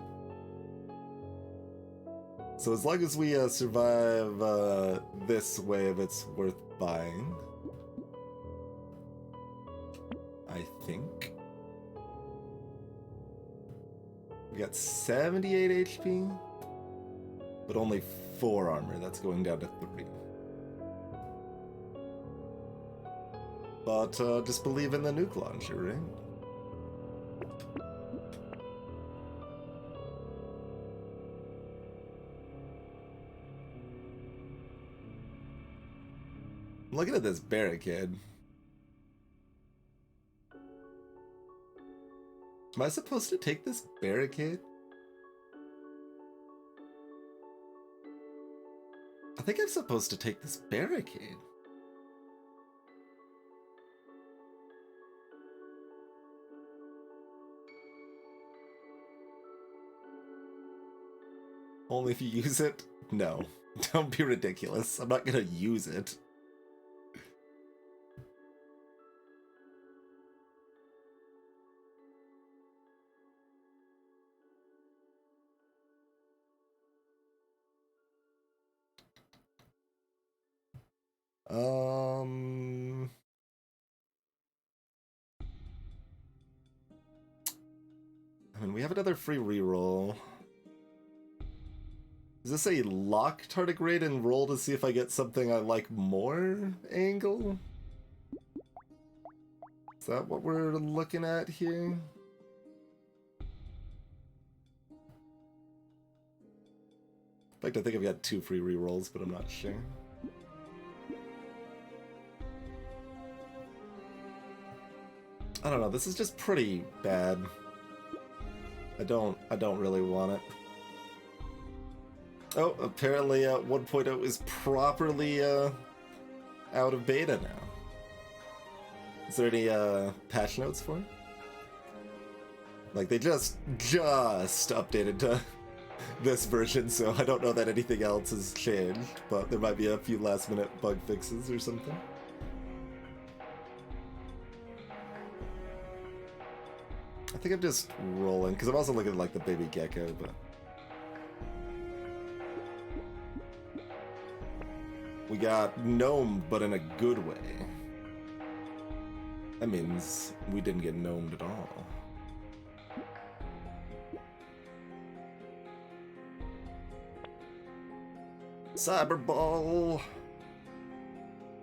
So as long as we survive this wave, it's worth buying. I think. We got 78 HP, but only 4 armor. That's going down to 3. But just believe in the nuke launcher, right? I'm looking at this barricade. Am I supposed to take this barricade? I think I'm supposed to take this barricade. Only if you use it? No. Don't be ridiculous. I'm not gonna use it. I mean, we have another free reroll. Is this a lock tardigrade and roll to see if I get something I like more angle? Is that what we're looking at here? In fact, I think I've got 2 free rerolls, but I'm not sure. I don't know, this is just pretty bad. I don't really want it. Oh, apparently 1.0 is properly out of beta now. Is there any patch notes for it? Like, they just updated to this version, so I don't know that anything else has changed, but there might be a few last-minute bug fixes or something. I think I'm just rolling, because I'm also looking at, like, the baby gecko, but... We got gnomed, but in a good way. That means we didn't get gnomed at all. Cyberball!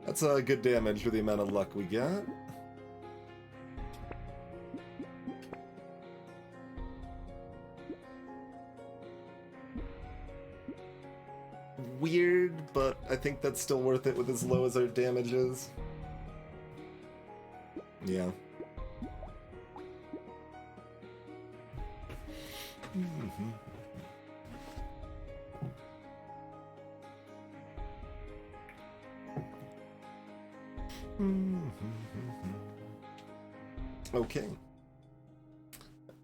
That's good damage for the amount of luck we got. Weird, but I think that's still worth it with as low as our damage is. Yeah. Okay.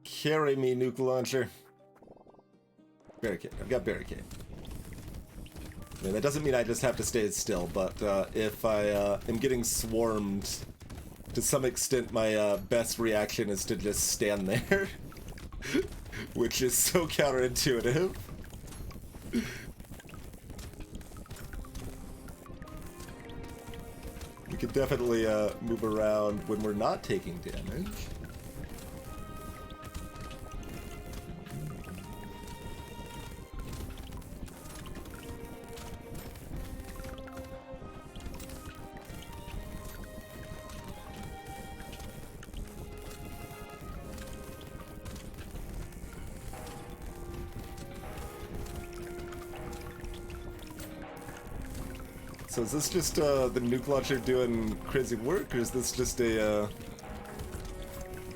Carry me, nuke launcher. Barricade. I've got barricade. I mean, that doesn't mean I just have to stay still, but if I am getting swarmed, to some extent my best reaction is to just stand there, which is so counterintuitive. We can definitely move around when we're not taking damage. So is this just the nuke launcher doing crazy work, or is this just a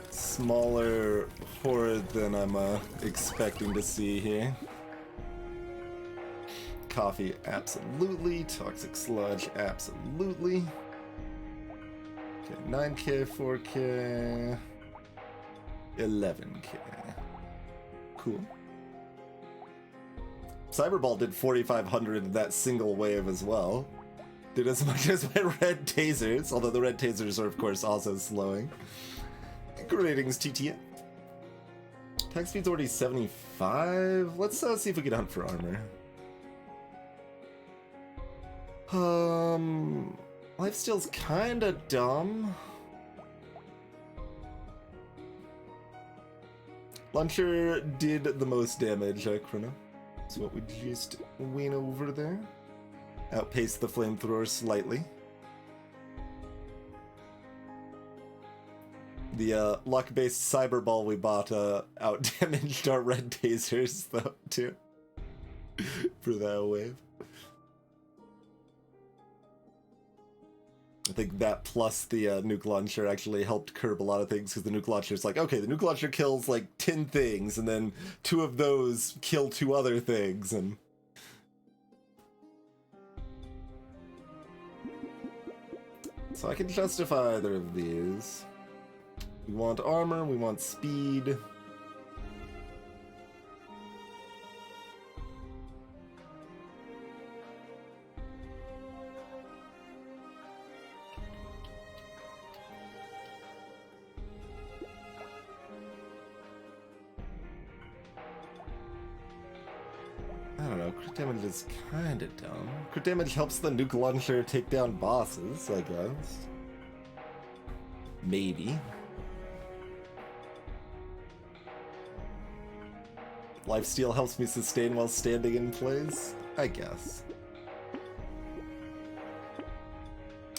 smaller horde than I'm expecting to see here? Coffee, absolutely. Toxic sludge, absolutely. Okay, 9k, 4k, 11k. Cool. Cyberball did 4,500 in that single wave as well. Did as much as my red tasers, although the red tasers are of course also slowing. Greetings, TTN. Attack speed's already 75. Let's see if we can hunt for armor. Lifesteal's kinda dumb. Launcher did the most damage, Chrono. That's what we just went over there. Outpaced the flamethrower slightly. The luck-based cyberball we bought out-damaged our red tasers, though, too. For that wave. I think that plus the nuke launcher actually helped curb a lot of things, because the nuke launcher's like, okay, the nuke launcher kills like 10 things, and then 2 of those kill 2 other things, and... So I can justify either of these. We want armor, we want speed. I don't know, crit damage is kinda dumb. Crit damage helps the nuke launcher take down bosses, I guess. Maybe. Lifesteal helps me sustain while standing in place, I guess.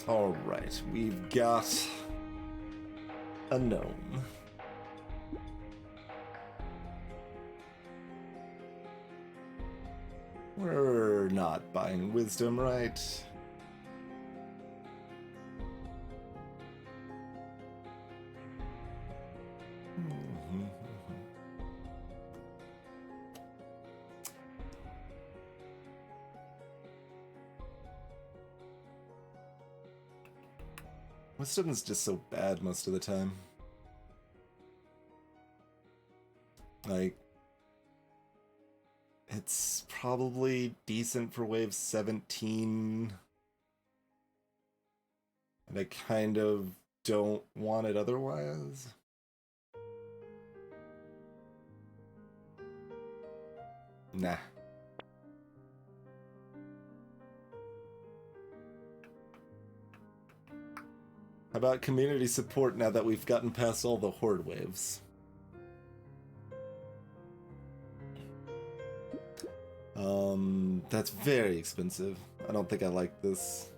Alright, we've got a gnome. We're not buying wisdom, right? Wisdom's just so bad most of the time. Like, it's probably decent for wave 17. And I kind of don't want it otherwise. Nah. How about community support now that we've gotten past all the horde waves? That's very expensive. I don't think I like this.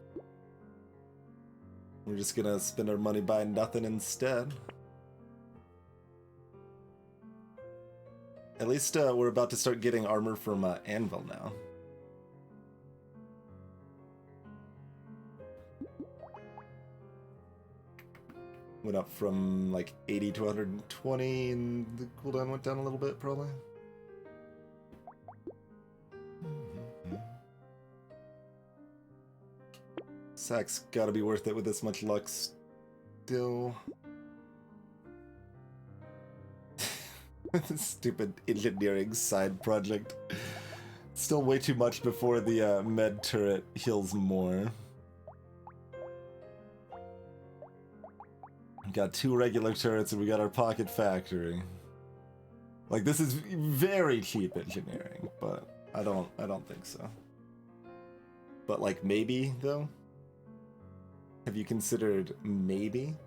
We're just gonna spend our money buying nothing instead. At least we're about to start getting armor from Anvil now. Went up from like 80 to 120, and the cooldown went down a little bit, probably. Sack's gotta be worth it with this much luck still. Stupid engineering side project. Still way too much before the med turret heals more. We got 2 regular turrets and we got our pocket factory. Like, this is very cheap engineering, but I don't think so. But like, maybe though? Have you considered maybe?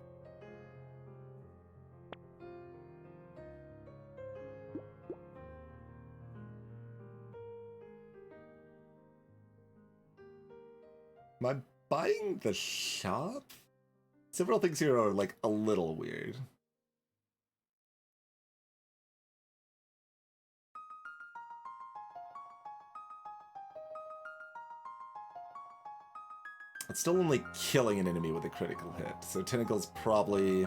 Am I buying the shop? Several things here are like a little weird. It's still only killing an enemy with a critical hit, so Tentacle's probably...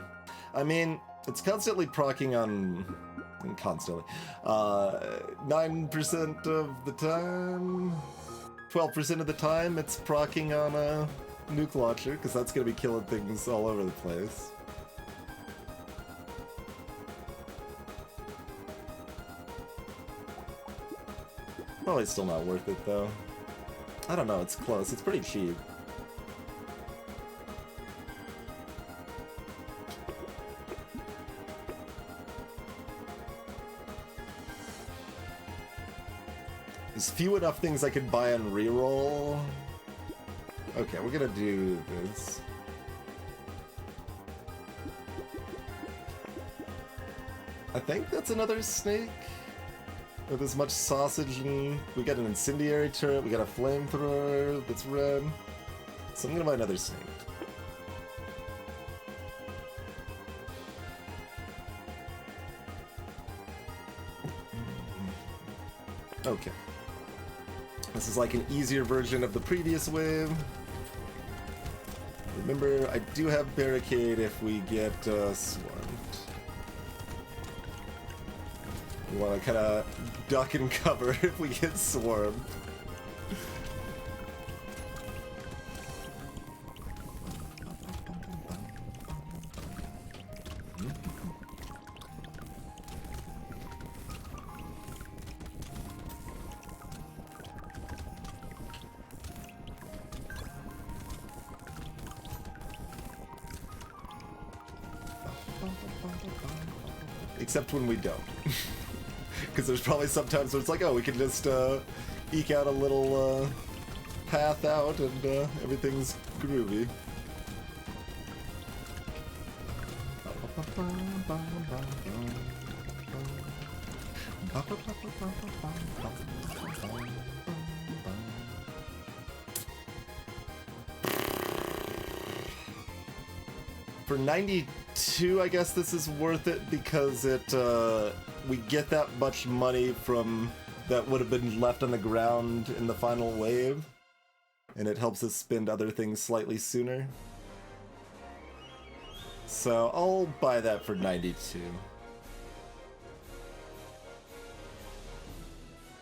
I mean, it's constantly proccing on... Constantly. 9% of the time... 12% of the time, it's proccing on a nuke launcher, because that's going to be killing things all over the place. Probably still not worth it, though. I don't know, it's close. It's pretty cheap. There's few enough things I could buy on reroll. Okay, we're gonna do this. I think that's another snake. With as much sausage, and we got an incendiary turret, we got a flamethrower that's red. So I'm gonna buy another snake. Okay. This is like an easier version of the previous wave. Remember, I do have barricade if we get swarmed. We want to kind of duck and cover if we get swarmed. Except when we don't. Because there's probably sometimes where it's like, oh, we can just eke out a little path out and everything's groovy. For 92, I guess this is worth it because it we get that much money from that would have been left on the ground in the final wave, and it helps us spend other things slightly sooner. So I'll buy that for 92.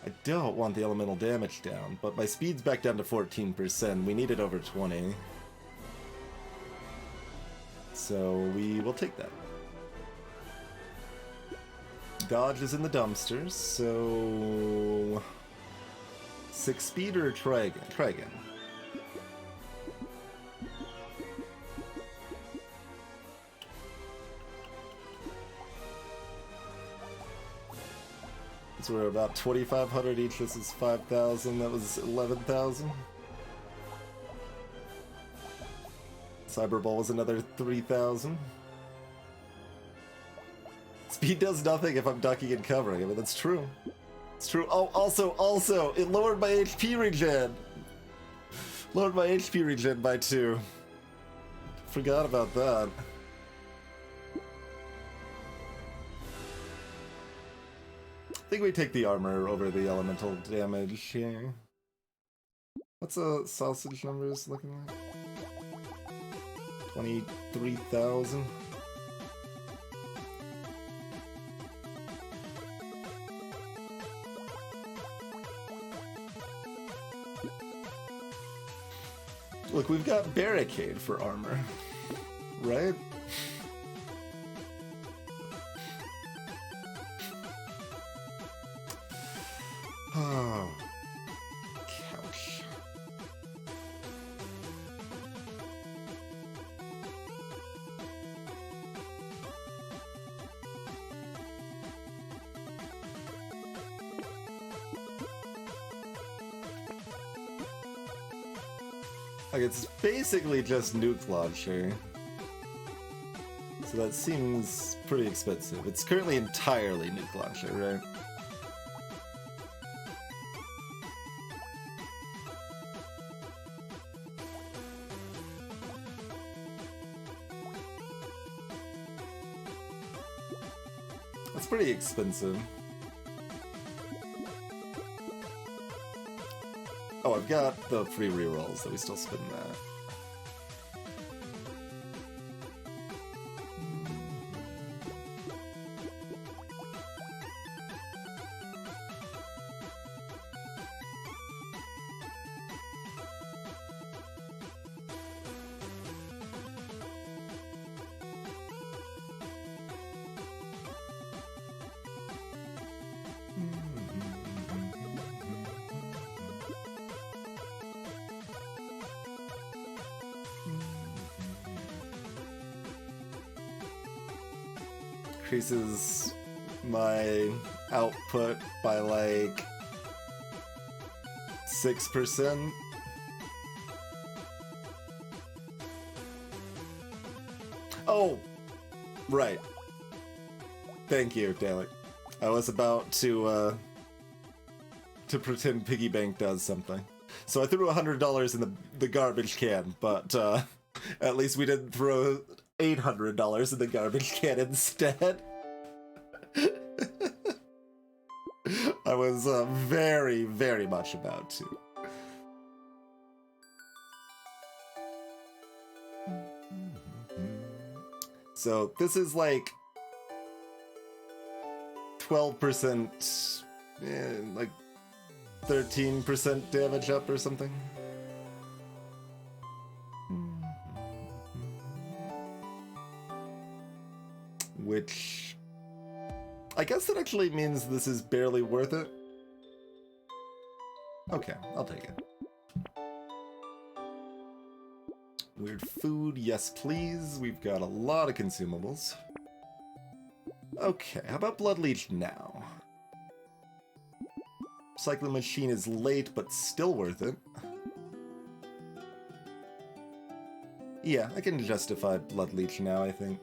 I don't want the elemental damage down, but my speed's back down to 14%. We need it over 20. So we will take that. Dodge is in the dumpsters, so 6 speed or try again? Try again. So we're about 2,500 each. This is 5,000. That was 11,000. Cyber Ball was another 3,000. Speed does nothing if I'm ducking and covering. I mean, that's true. It's true. Oh, also, it lowered my HP regen. Lowered my HP regen by 2. Forgot about that. I think we take the armor over the elemental damage here. What's a sausage numbers looking like? 23,000. Look, we've got barricade for armor, right? Oh, couch. Like, it's basically just nuke launcher. So that seems pretty expensive. It's currently entirely nuke launcher, right? That's pretty expensive. Oh, I've got the free rerolls, so we still spend that. increases my output by like 6%. Oh, right. Thank you, Dalek. I was about to pretend piggy bank does something. So I threw $100 in the garbage can, but at least we didn't throw $800 in the garbage can instead. I was very, very much about to. So this is like 12%, like 13% damage up or something. Which I guess that actually means this is barely worth it. Okay, I'll take it. Weird food, yes please. We've got a lot of consumables. Okay, how about Blood Leech now? Cycling machine is late, but still worth it. Yeah, I can justify Blood Leech now, I think.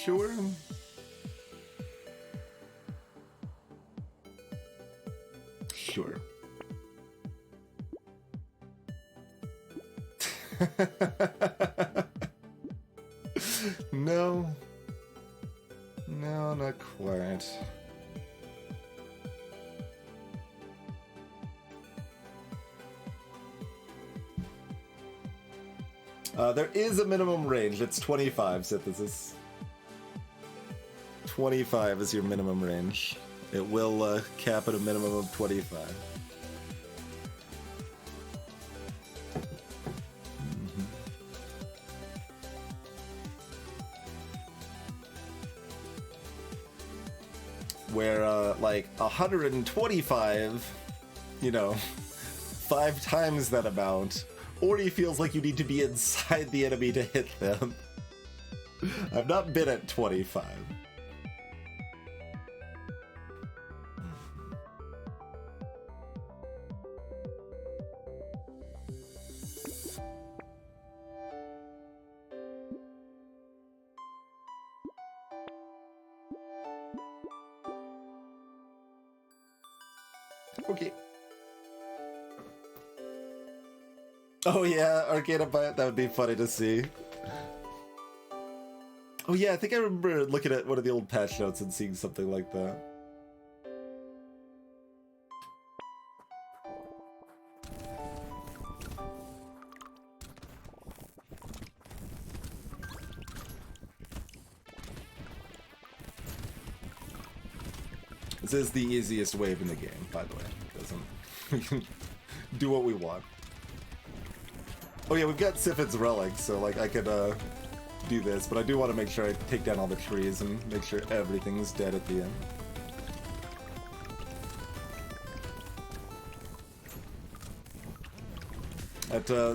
Sure. Sure. No. No, not quite. There is a minimum range. It's 25, Synthesis. 25 is your minimum range. It will cap at a minimum of 25. Where, like, 125, you know, 5 times that amount, already feels like you need to be inside the enemy to hit them. I've not been at 25. Okay. Oh yeah, Arcana Bite, that would be funny to see. Oh yeah, I think I remember looking at one of the old patch notes and seeing something like that. This is the easiest wave in the game, by the way. We can do what we want. Oh yeah, we've got Sifid's Relic, so like I could do this, but I do want to make sure I take down all the trees and make sure everything's dead at the end.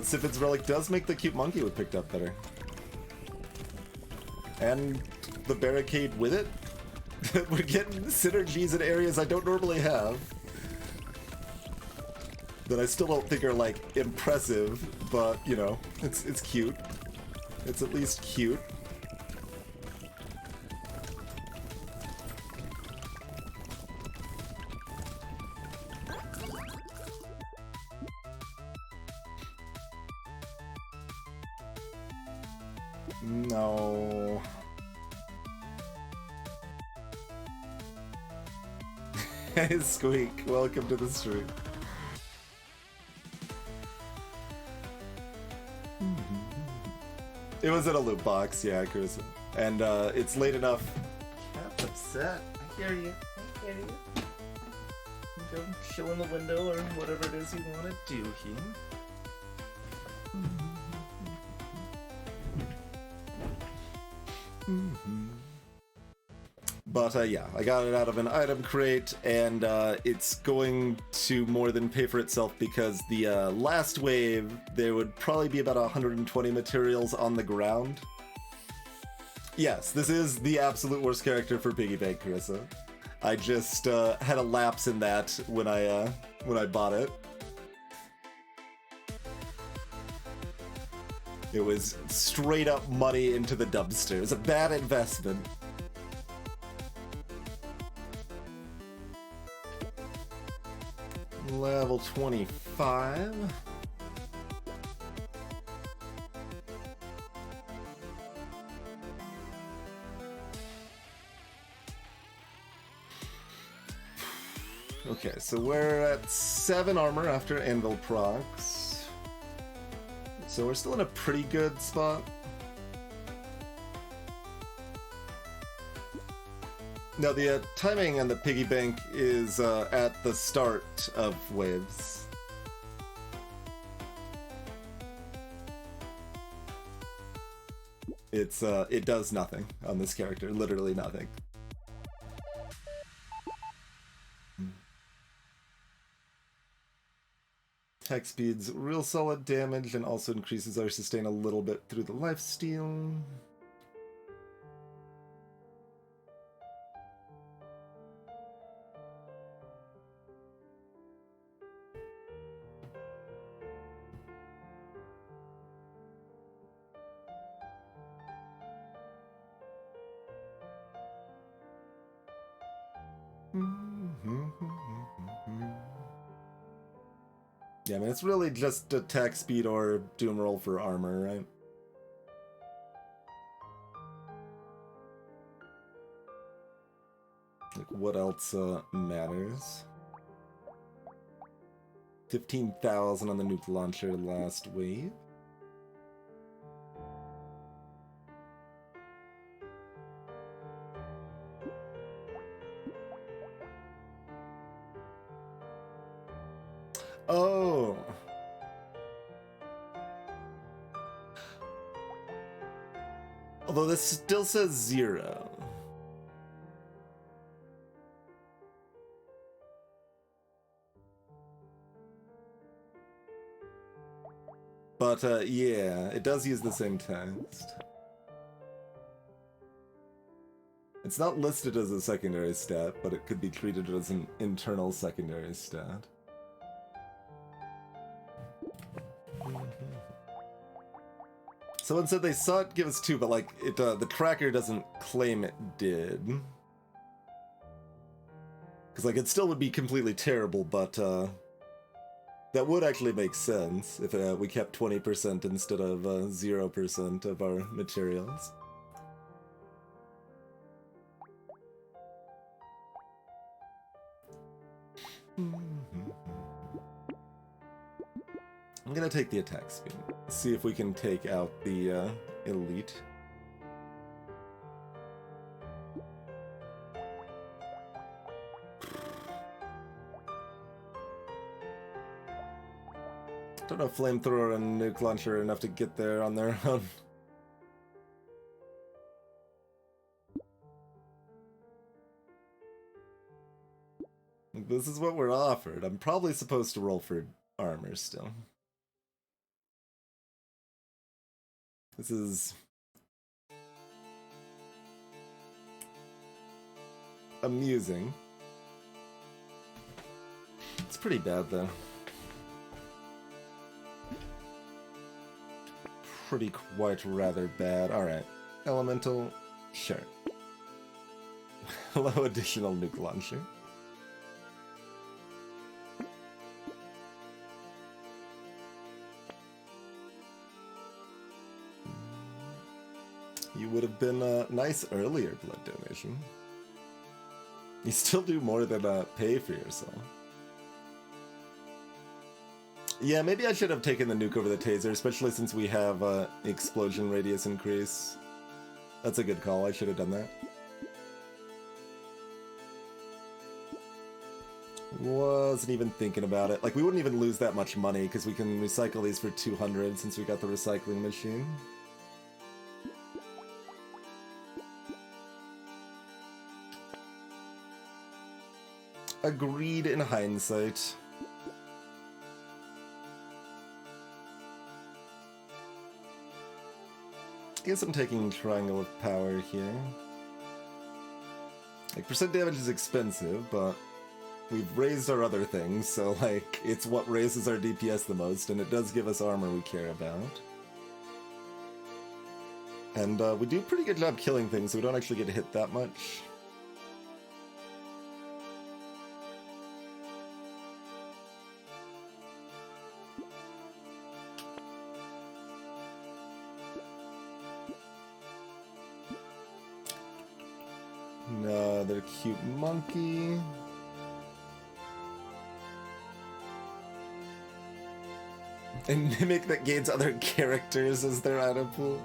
Sifid's Relic does make the cute monkey we picked up better. And the barricade with it? We're getting synergies in areas I don't normally have. That I still don't think are, like, impressive, but, you know, it's cute. It's at least cute. No. Hey, Squeak, welcome to the stream. It was in a loot box, yeah, Chris. And it's late enough. Cat's upset. I hear you. I hear you.
go chill in the window or whatever it is you want to do here.
But yeah, I got it out of an item crate, and it's going to more than pay for itself because the last wave, there would probably be about 120 materials on the ground. Yes, this is the absolute worst character for Piggy Bank, Carissa. I just had a lapse in that when I bought it. It was straight up money into the dumpster. It was a bad investment. Level 25. Okay, so we're at 7 armor after anvil procs. So we're still in a pretty good spot. Now the timing on the piggy bank is at the start of waves. It does nothing on this character, literally nothing. Attack speed's real solid damage and also increases our sustain a little bit through the lifesteal. Yeah, I mean, it's really just attack speed or doom roll for armor, right? Like, what else matters? 15,000 on the nuke launcher last wave. Oh! Although this still says 0. But yeah, it does use the same text. It's not listed as a secondary stat, but it could be treated as an internal secondary stat. Someone said they saw it give us 2, but like it, the tracker doesn't claim it did. Because like it still would be completely terrible, but that would actually make sense if we kept 20% instead of 0% of our materials. I'm gonna take the attack speed. See if we can take out the elite. Don't know if flamethrower and nuke launcher are enough to get there on their own. This is what we're offered. I'm probably supposed to roll for armor still. This is amusing. It's pretty bad though. Pretty quite rather bad. Alright. Elemental, sure. Hello, additional nuke launcher. You would have been a nice earlier blood donation. You still do more than pay for yourself. Yeah, maybe I should have taken the nuke over the taser, especially since we have explosion radius increase. That's a good call, I should have done that. Wasn't even thinking about it. Like, we wouldn't even lose that much money because we can recycle these for 200 since we got the recycling machine. Agreed in hindsight. I guess I'm taking Triangle of Power here. Like, percent damage is expensive, but we've raised our other things, so, like, it's what raises our DPS the most, and it does give us armor we care about. And we do a pretty good job killing things, so we don't actually get hit that much. Another cute monkey. And Mimic that gains other characters as their item pool.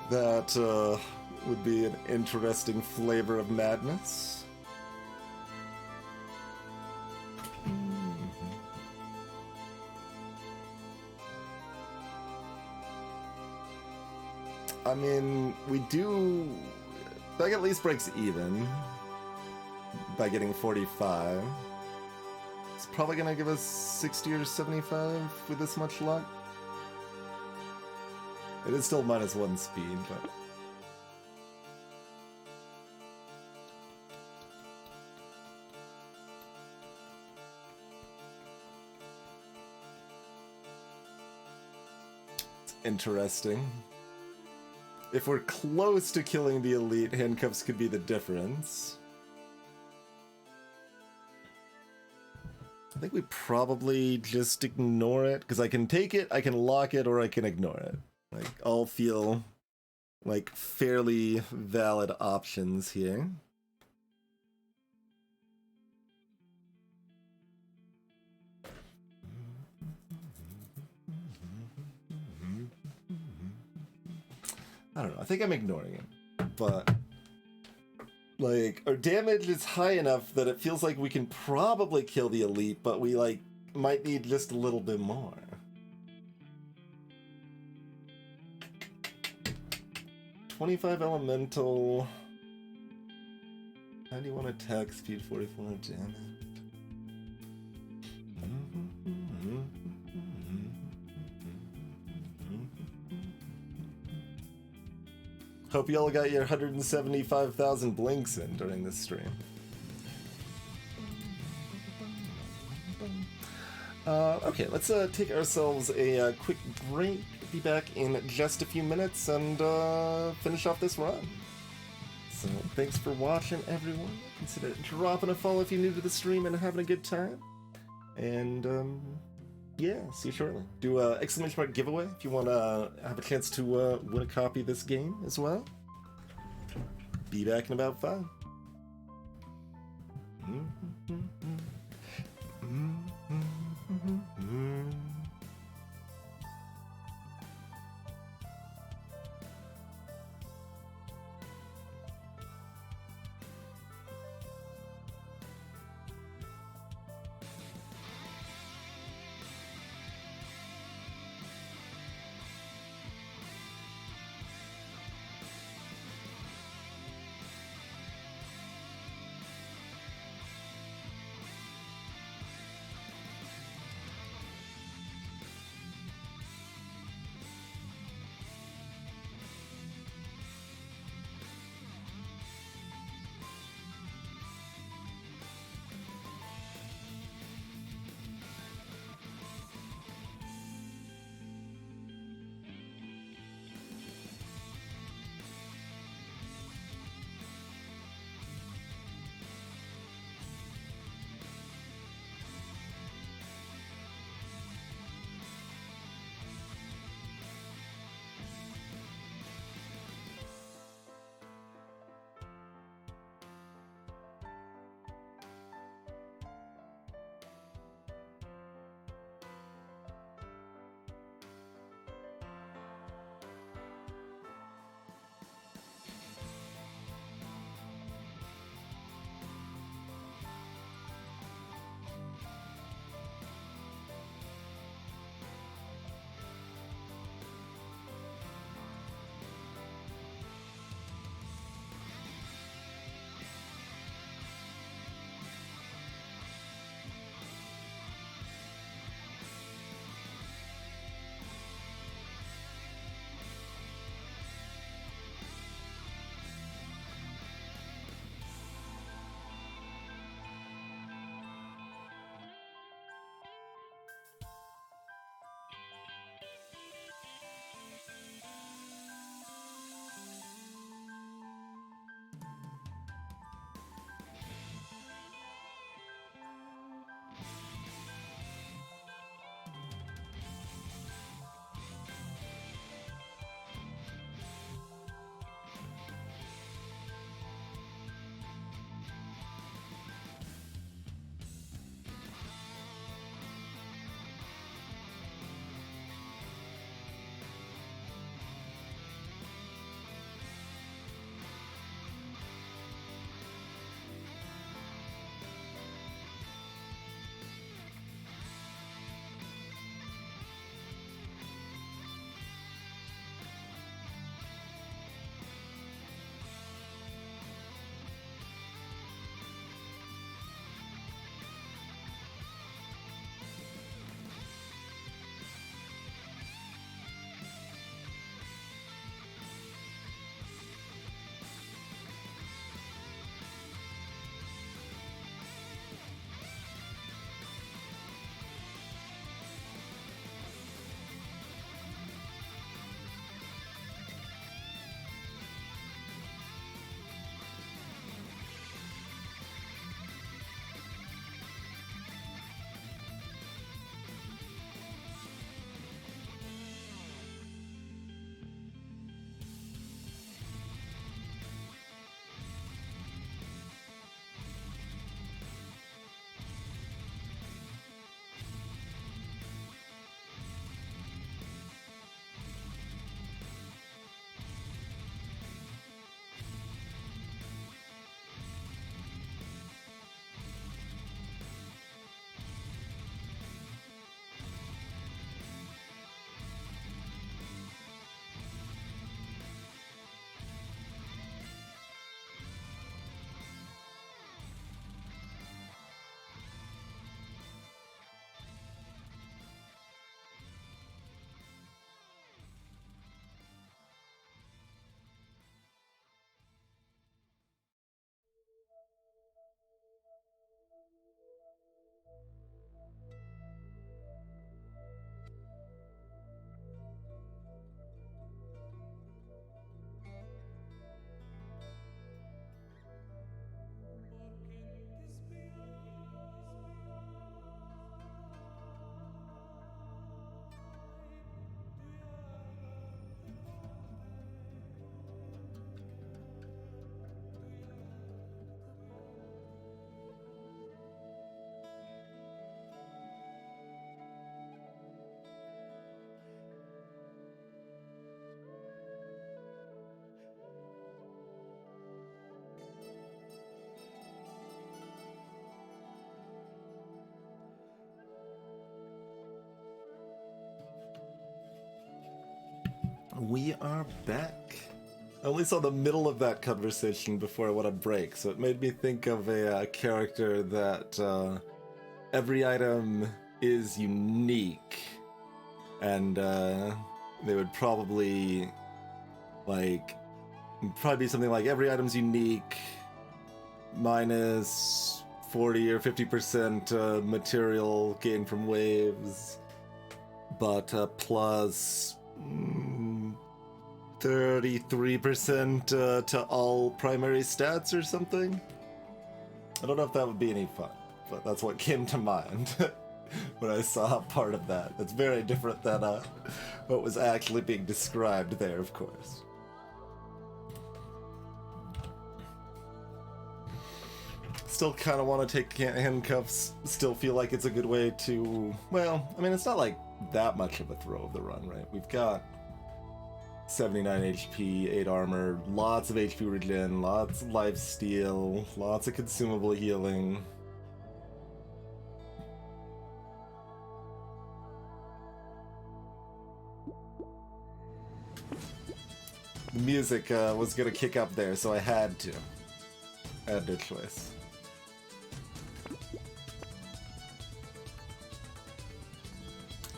That would be an interesting flavor of madness. I mean, we do... That at least breaks even by getting 45. It's probably gonna give us 60 or 75 with this much luck. It is still -1 speed, but... It's interesting. If we're close to killing the elite, handcuffs could be the difference. I think we probably just ignore it, because I can take it, I can lock it, or I can ignore it. Like, all feel like fairly valid options here. I don't know, I think I'm ignoring it, but like, our damage is high enough that it feels like we can probably kill the elite, but we like might need just a little bit more. $25 elemental. How do you want attack speed 44 damage? Hope y'all got your 175,000 blinks in during this stream. Okay, let's take ourselves a quick break. Be back in just a few minutes and finish off this run. So thanks for watching, everyone. Consider dropping a follow if you're new to the stream and having a good time. And yeah, see you shortly. Do a exclamation mark giveaway if you want to have a chance to win a copy of this game as well. Be back in about 5. We are back. I only saw the middle of that conversation before I went on break, so it made me think of a character that every item is unique, and they would probably be something like every item's unique, minus 40 or 50% material gained from waves, but plus 33% to all primary stats or something. I don't know if that would be any fun, but that's what came to mind when I saw part of that. It's very different than what was actually being described there, of course. Still kind of want to take handcuffs. Still feel like it's a good way to, well, I mean, it's not like that much of a throw of the run, right? We've got 79 HP, 8 armor, lots of HP regen, lots of life steal, lots of consumable healing. The music was gonna kick up there, so I had to. I had no choice.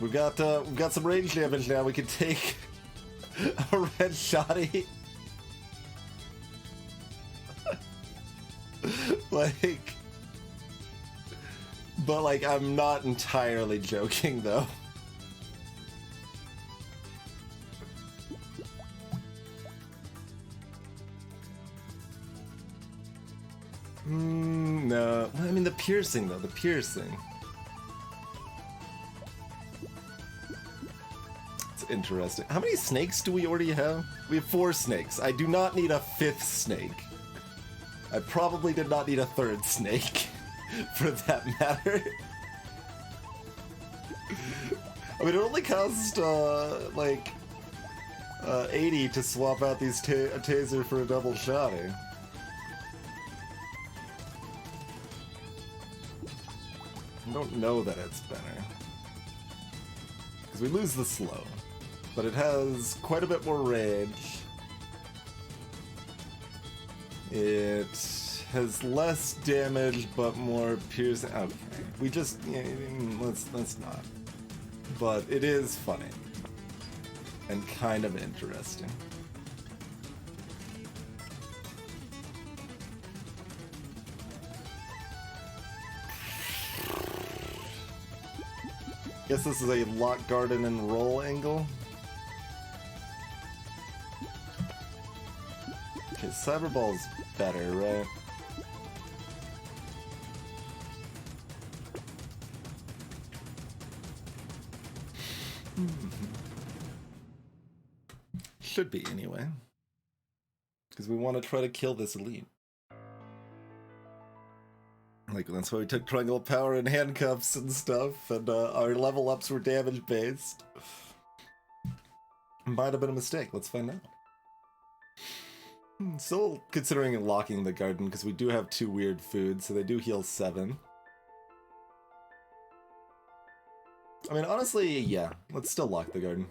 We've got some range damage now. We can take a red shotty. But I'm not entirely joking though. No. I mean, the piercing though, the piercing. Interesting. How many snakes do we already have? We have 4 snakes. I do not need a 5th snake. I probably did not need a 3rd snake, for that matter. I mean, it only cost, 80 to swap out these a taser for a double shotty. I don't know that it's better. Because we lose the slow. But it has quite a bit more range. It has less damage, but more piercing. Okay, we just let's not. But it is funny and kind of interesting. Guess this is a lock garden and roll angle. Okay, Cyberball's better, right? Should be, anyway. Because we want to try to kill this elite. That's why we took Triangle Power and handcuffs and stuff, and our level ups were damage based. Might have been a mistake, let's find out. Still considering locking the garden, because we do have 2 weird foods, so they do heal 7. I mean, honestly, yeah, let's still lock the garden.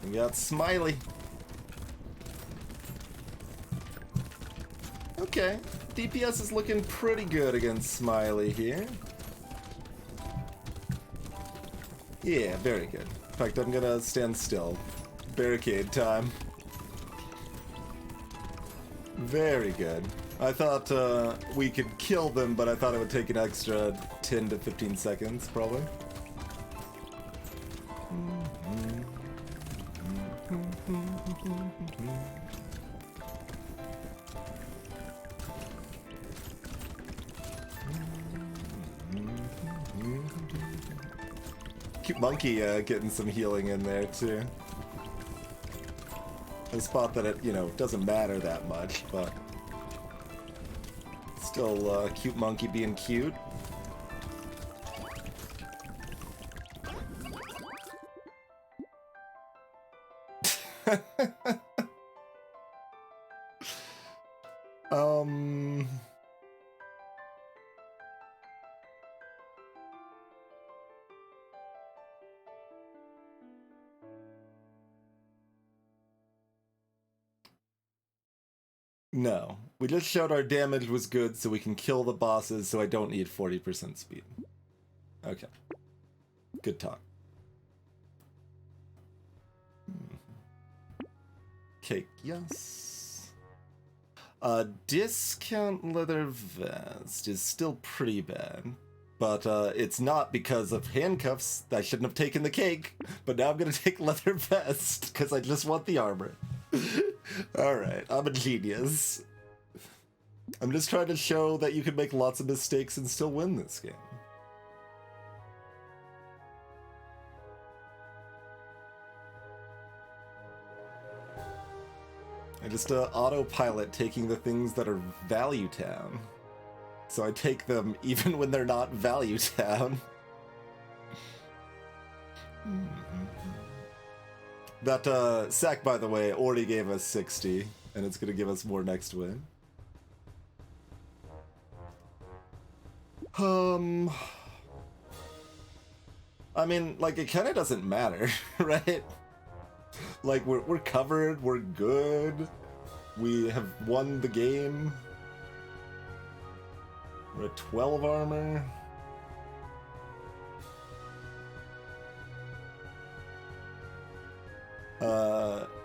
We got Smiley. Okay, DPS is looking pretty good against Smiley here. Yeah, very good. In fact, I'm gonna stand still. Barricade time. Very good. I thought we could kill them, but I thought it would take an extra 10 to 15 seconds, probably. Cute monkey getting some healing in there too. A spot that it, doesn't matter that much, but still cute monkey being cute. No. We just showed our damage was good so we can kill the bosses so I don't need 40% speed. Okay. Good talk. Cake, yes. Discount leather vest is still pretty bad. But it's not because of handcuffs. I shouldn't have taken the cake. But now I'm gonna take leather vest because I just want the armor. Alright, I'm a genius. I'm just trying to show that you can make lots of mistakes and still win this game. I just autopilot taking the things that are Value Town. So I take them even when they're not Value Town. That sack, by the way, already gave us 60, and it's gonna give us more next win. I mean, like, it kind of doesn't matter, right? Like, we're covered, we're good, we have won the game. We're at 12 armor.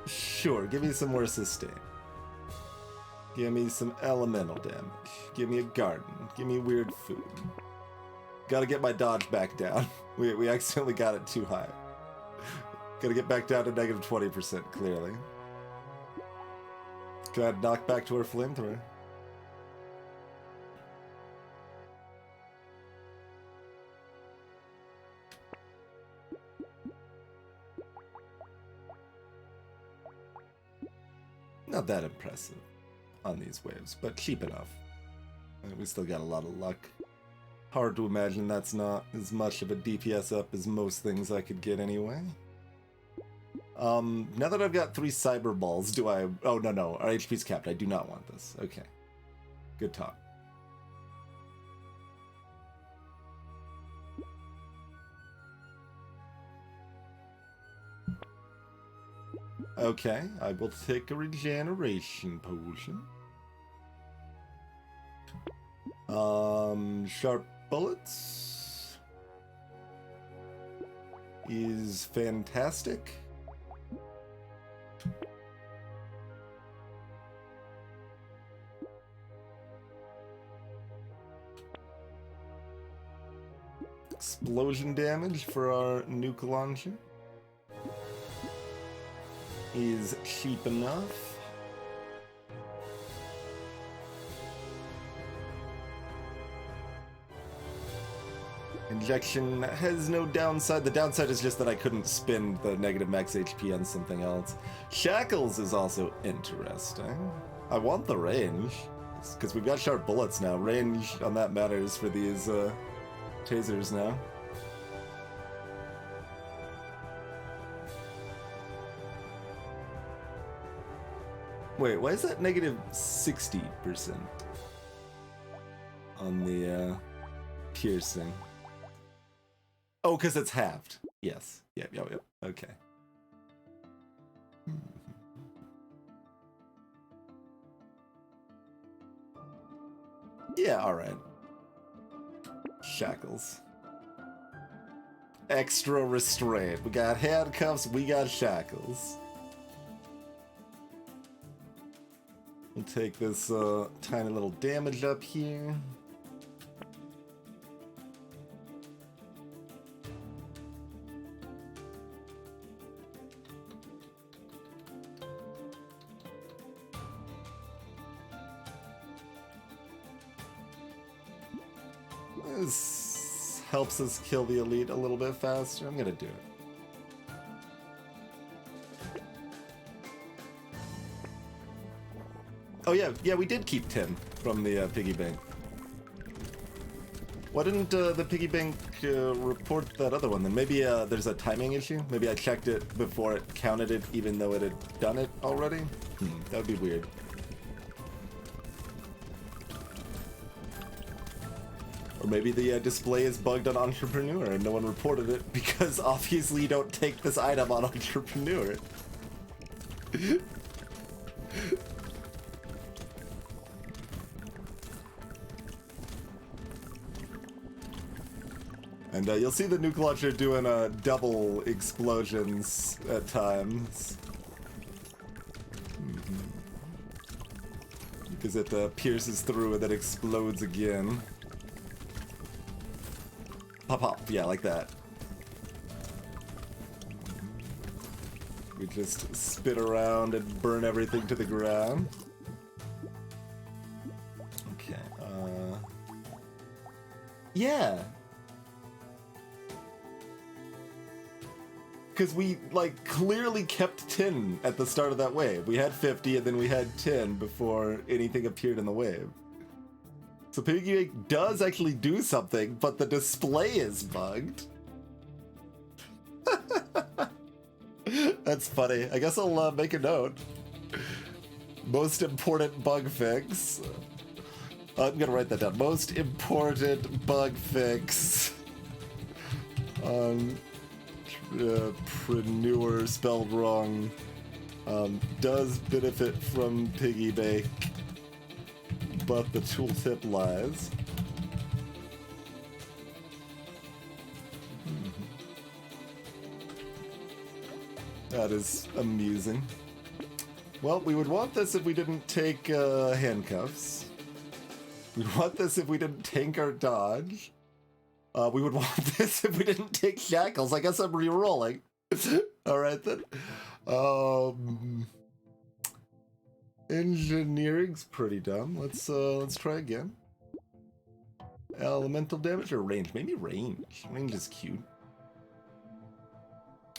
Sure, give me some more sustain. Give me some elemental damage. Give me a garden. Give me weird food. Gotta get my dodge back down. We accidentally got it too high. Gotta get back down to negative 20%, clearly. Go ahead, knock back to our flamethrower. Not that impressive on these waves, but cheap enough. We still got a lot of luck. Hard to imagine that's not as much of a DPS up as most things I could get anyway. Now that I've got 3 cyber balls, do I... Oh, no, our HP's capped. I do not want this. Okay. Good talk. Okay, I will take a regeneration potion. Sharp bullets is fantastic. Explosion damage for our nuke launcher is cheap enough. Injection has no downside. The downside is just that I couldn't spend the negative max HP on something else. Shackles is also interesting. I want the range, because we've got sharp bullets now. Range on that matters for these tasers now. Wait, why is that negative 60% on the piercing? Oh, because it's halved. Yes. Yep. Okay. Yeah, alright. Shackles. Extra restraint. We got handcuffs, we got shackles. We'll take this tiny little damage up here. This helps us kill the elite a little bit faster. I'm gonna do it. Oh yeah, we did keep 10 from the piggy bank. Why didn't the piggy bank report that other one then? Maybe there's a timing issue? Maybe I checked it before it counted it even though it had done it already? That would be weird. Or maybe the display is bugged on Entrepreneur and no one reported it because obviously you don't take this item on Entrepreneur. And you'll see the nuke launcher doing double explosions at times. Because it pierces through and then explodes again. Pop, pop, yeah, like that. We just spin around and burn everything to the ground. Okay, yeah. Because we, like, clearly kept 10 at the start of that wave. We had 50 and then we had 10 before anything appeared in the wave. So Piggy Bank does actually do something, but the display is bugged. That's funny. I guess I'll make a note. Most important bug fix. I'm gonna write that down. Most important bug fix. Preneur spelled wrong. Does benefit from Piggy Bank, but the tooltip lies. That is amusing. Well, we would want this if we didn't take handcuffs. We'd want this if we didn't tank our dodge. We would want this if we didn't take shackles. I guess I'm re-rolling. Alright then. Engineering's pretty dumb. Let's try again. Elemental damage or range? Maybe range. Range is cute.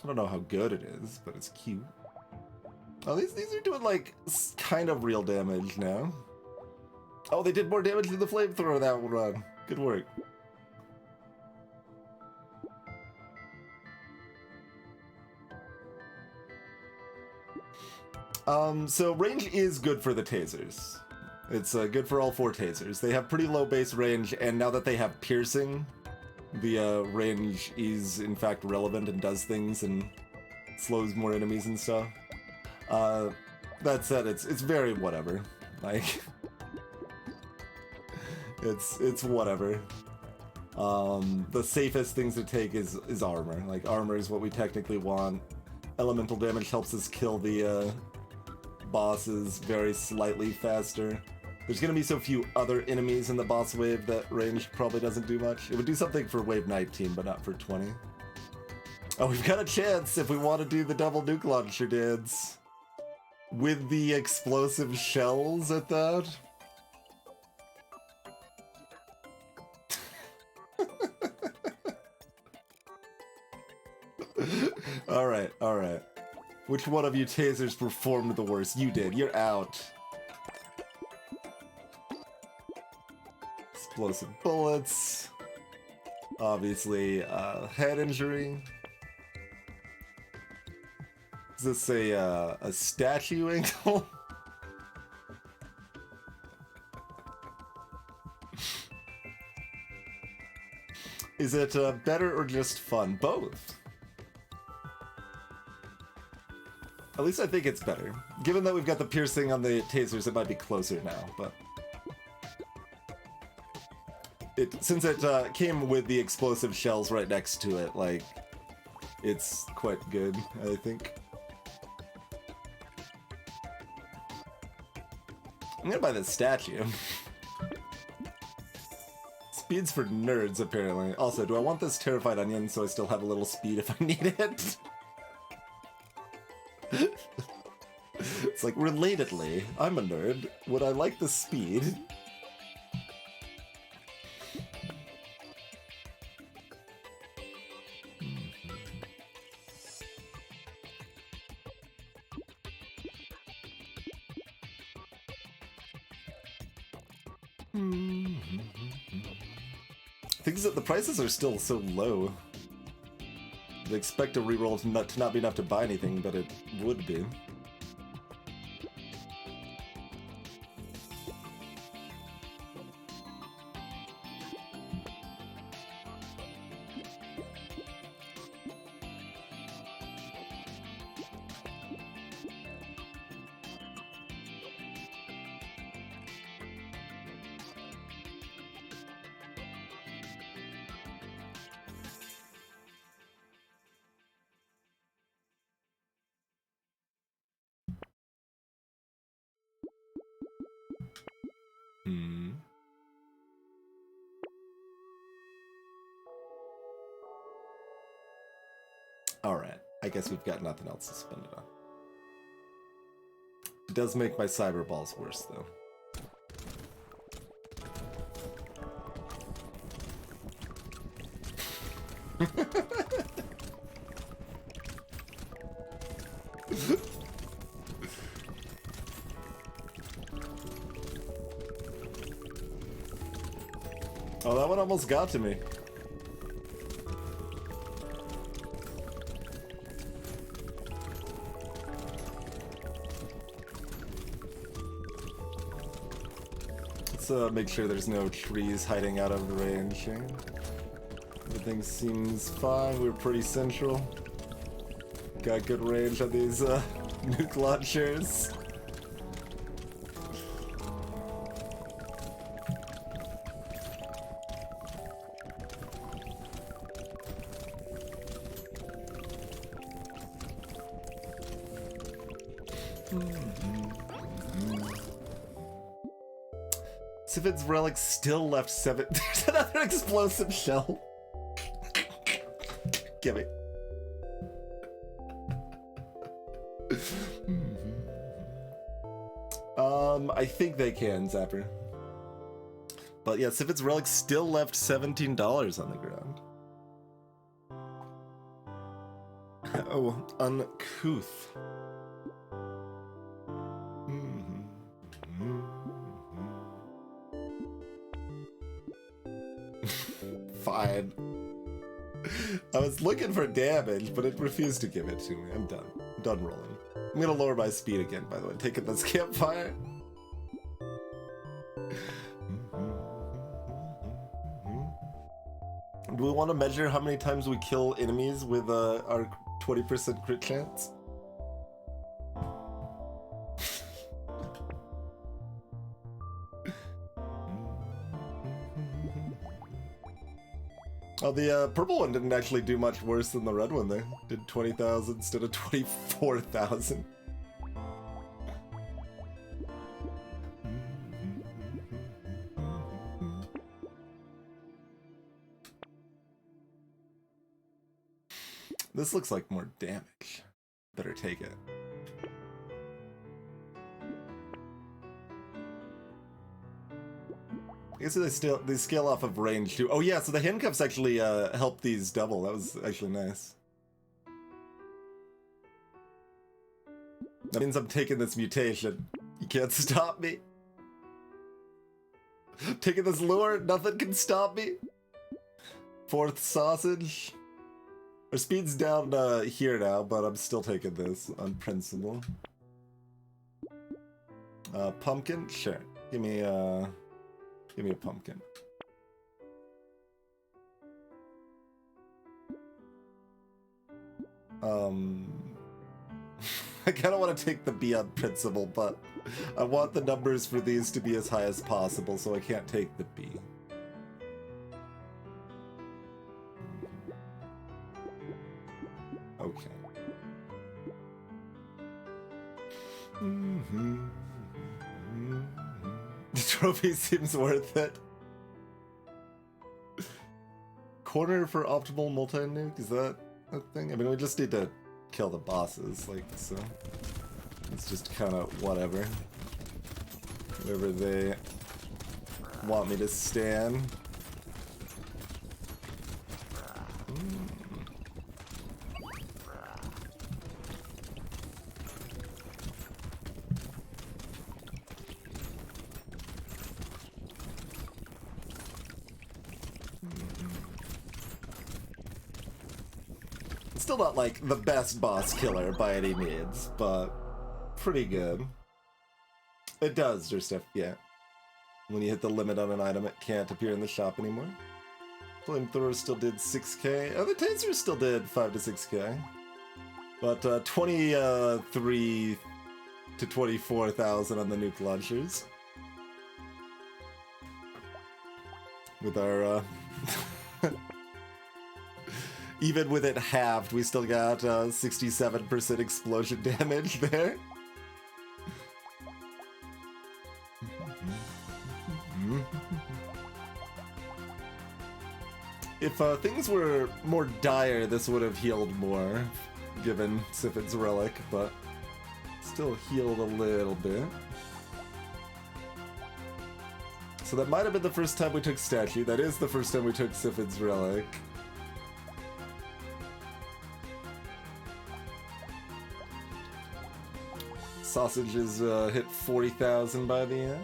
I don't know how good it is, but it's cute. Oh, these are doing like kind of real damage now. Oh, they did more damage than the flamethrower that run. Good work. So range is good for the tasers. It's good for all 4 tasers. They have pretty low base range, and now that they have piercing, the range is in fact relevant and does things and slows more enemies and stuff. That said, it's very whatever. Like, it's whatever. The safest things to take is armor. Like, armor is what we technically want. Elemental damage helps us kill the bosses very slightly faster. There's gonna be so few other enemies in the boss wave that range probably doesn't do much. It would do something for wave 19, but not for 20. Oh, we've got a chance if we want to do the double nuke launcher dance. With the explosive shells at that. Alright, alright. Which one of you tasers performed the worst? You did. You're out. Explosive bullets. Obviously, head injury. Is this a statue angle? Is it better or just fun? Both. At least I think it's better. Given that we've got the piercing on the tasers, it might be closer now, but... Since it came with the explosive shells right next to it, like, it's quite good, I think. I'm gonna buy this statue. Speed's for nerds, apparently. Also, do I want this terrified onion so I still have a little speed if I need it? It's like, relatedly, I'm a nerd. Would I like the speed? Things that the prices are still so low. They expect a reroll to not be enough to buy anything, but it would be. Alright, I guess we've got nothing else to spend it on. It does make my cyber balls worse, though. Oh, that one almost got to me. Let's make sure there's no trees hiding out of range here. Everything seems fine. We're pretty central. Got good range on these nuke launchers. Sifid's relic still left 7. There's another explosive shell. Give me. I think they can, Zapper. But yeah, Sifid's relic still left $17 on the ground. Oh, uncouth. Fine. I was looking for damage, but it refused to give it to me. I'm done. I'm done rolling. I'm gonna lower my speed again, by the way. Taking this campfire. Do we want to measure how many times we kill enemies with our 20% crit chance? Oh, the purple one didn't actually do much worse than the red one there. Did 20,000 instead of 24,000. This looks like more damage. Better take it. I guess they scale off of range too. Oh yeah, so the handcuffs actually help these double. That was actually nice. That means I'm taking this mutation. You can't stop me. Taking this lure, nothing can stop me. Fourth sausage. Our speed's down here now, but I'm still taking this on principle. Pumpkin? Sure. Give me a pumpkin. I kind of want to take the B on principle, but I want the numbers for these to be as high as possible, so I can't take the B. Okay. The trophy seems worth it. Corner for optimal multi-nuke? Is that a thing? I mean, we just need to kill the bosses, like, so. It's just kind of whatever. Wherever they want me to stand. Still not like the best boss killer by any means, but pretty good. It does your stuff, yeah. When you hit the limit on an item, it can't appear in the shop anymore. Flamethrower still did 6k. Oh, the Taser still did 5 to 6k. But 23 to 24,000 on the nuke launchers. With our even with it halved, we still got 67% explosion damage there. If things were more dire, this would have healed more, given Sifid's relic, but still healed a little bit. So that might have been the first time we took Statue. That is the first time we took Sifid's relic. Sausages hit 40,000 by the end.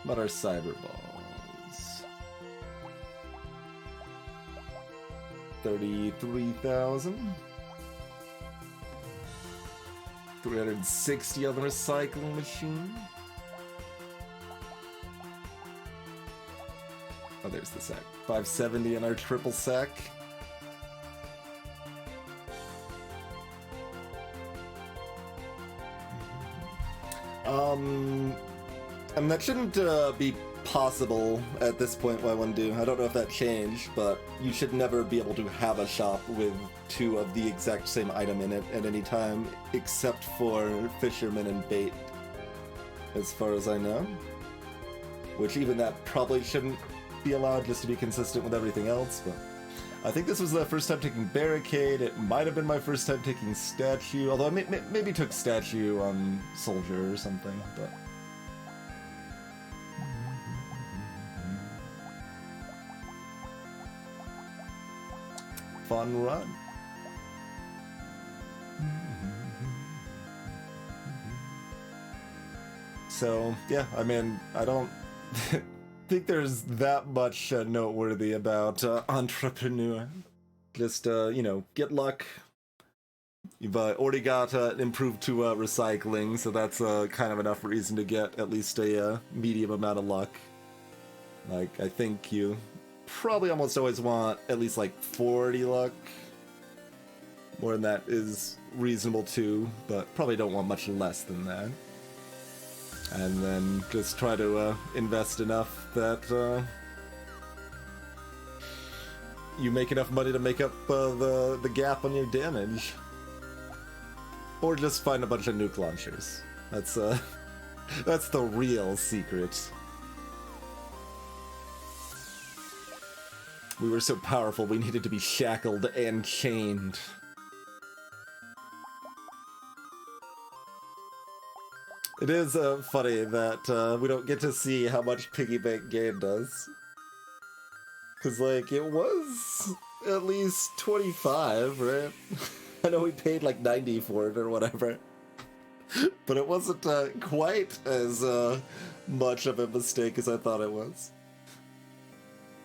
What are cyber balls? 33,000. 360 on the recycling machine. Oh, there's the sack. 570 in our triple sack. And that shouldn't be possible at this point, Y1Do. I don't know if that changed, but you should never be able to have a shop with two of the exact same item in it at any time, except for Fisherman and Bait, as far as I know. Which even that probably shouldn't be allowed, just to be consistent with everything else, but I think this was the first time taking Barricade. It might have been my first time taking Statue, although I maybe took Statue on Soldier or something, but... Fun run. So, yeah, I mean, I don't think there's that much noteworthy about Entrepreneur. Just, you know, get luck. You've already got improved to recycling, so that's kind of enough reason to get at least a medium amount of luck. Like, I think you probably almost always want at least like 40 luck. More than that is reasonable too, but probably don't want much less than that. And then just try to invest enough that you make enough money to make up the gap on your damage. Or just find a bunch of nuke launchers. That's that's the real secret. We were so powerful, we needed to be shackled and chained. It is funny that we don't get to see how much Piggy Bank Game does. Because, like, it was at least 25, right? I know we paid like 90 for it or whatever. But it wasn't quite as much of a mistake as I thought it was.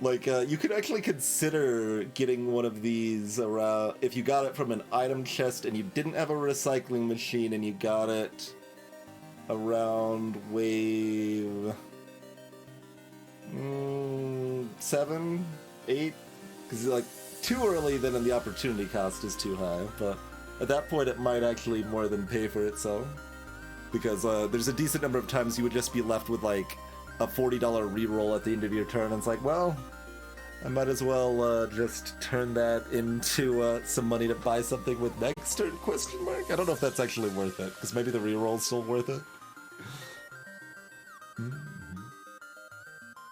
Like, you could actually consider getting one of these around if you got it from an item chest and you didn't have a recycling machine and you got it around wave 7, 8, because like too early, then the opportunity cost is too high. But at that point, it might actually more than pay for itself, because there's a decent number of times you would just be left with like a $40 reroll at the end of your turn, and it's like, well, I might as well just turn that into some money to buy something with next turn, question mark? I don't know if that's actually worth it, because maybe the reroll's still worth it.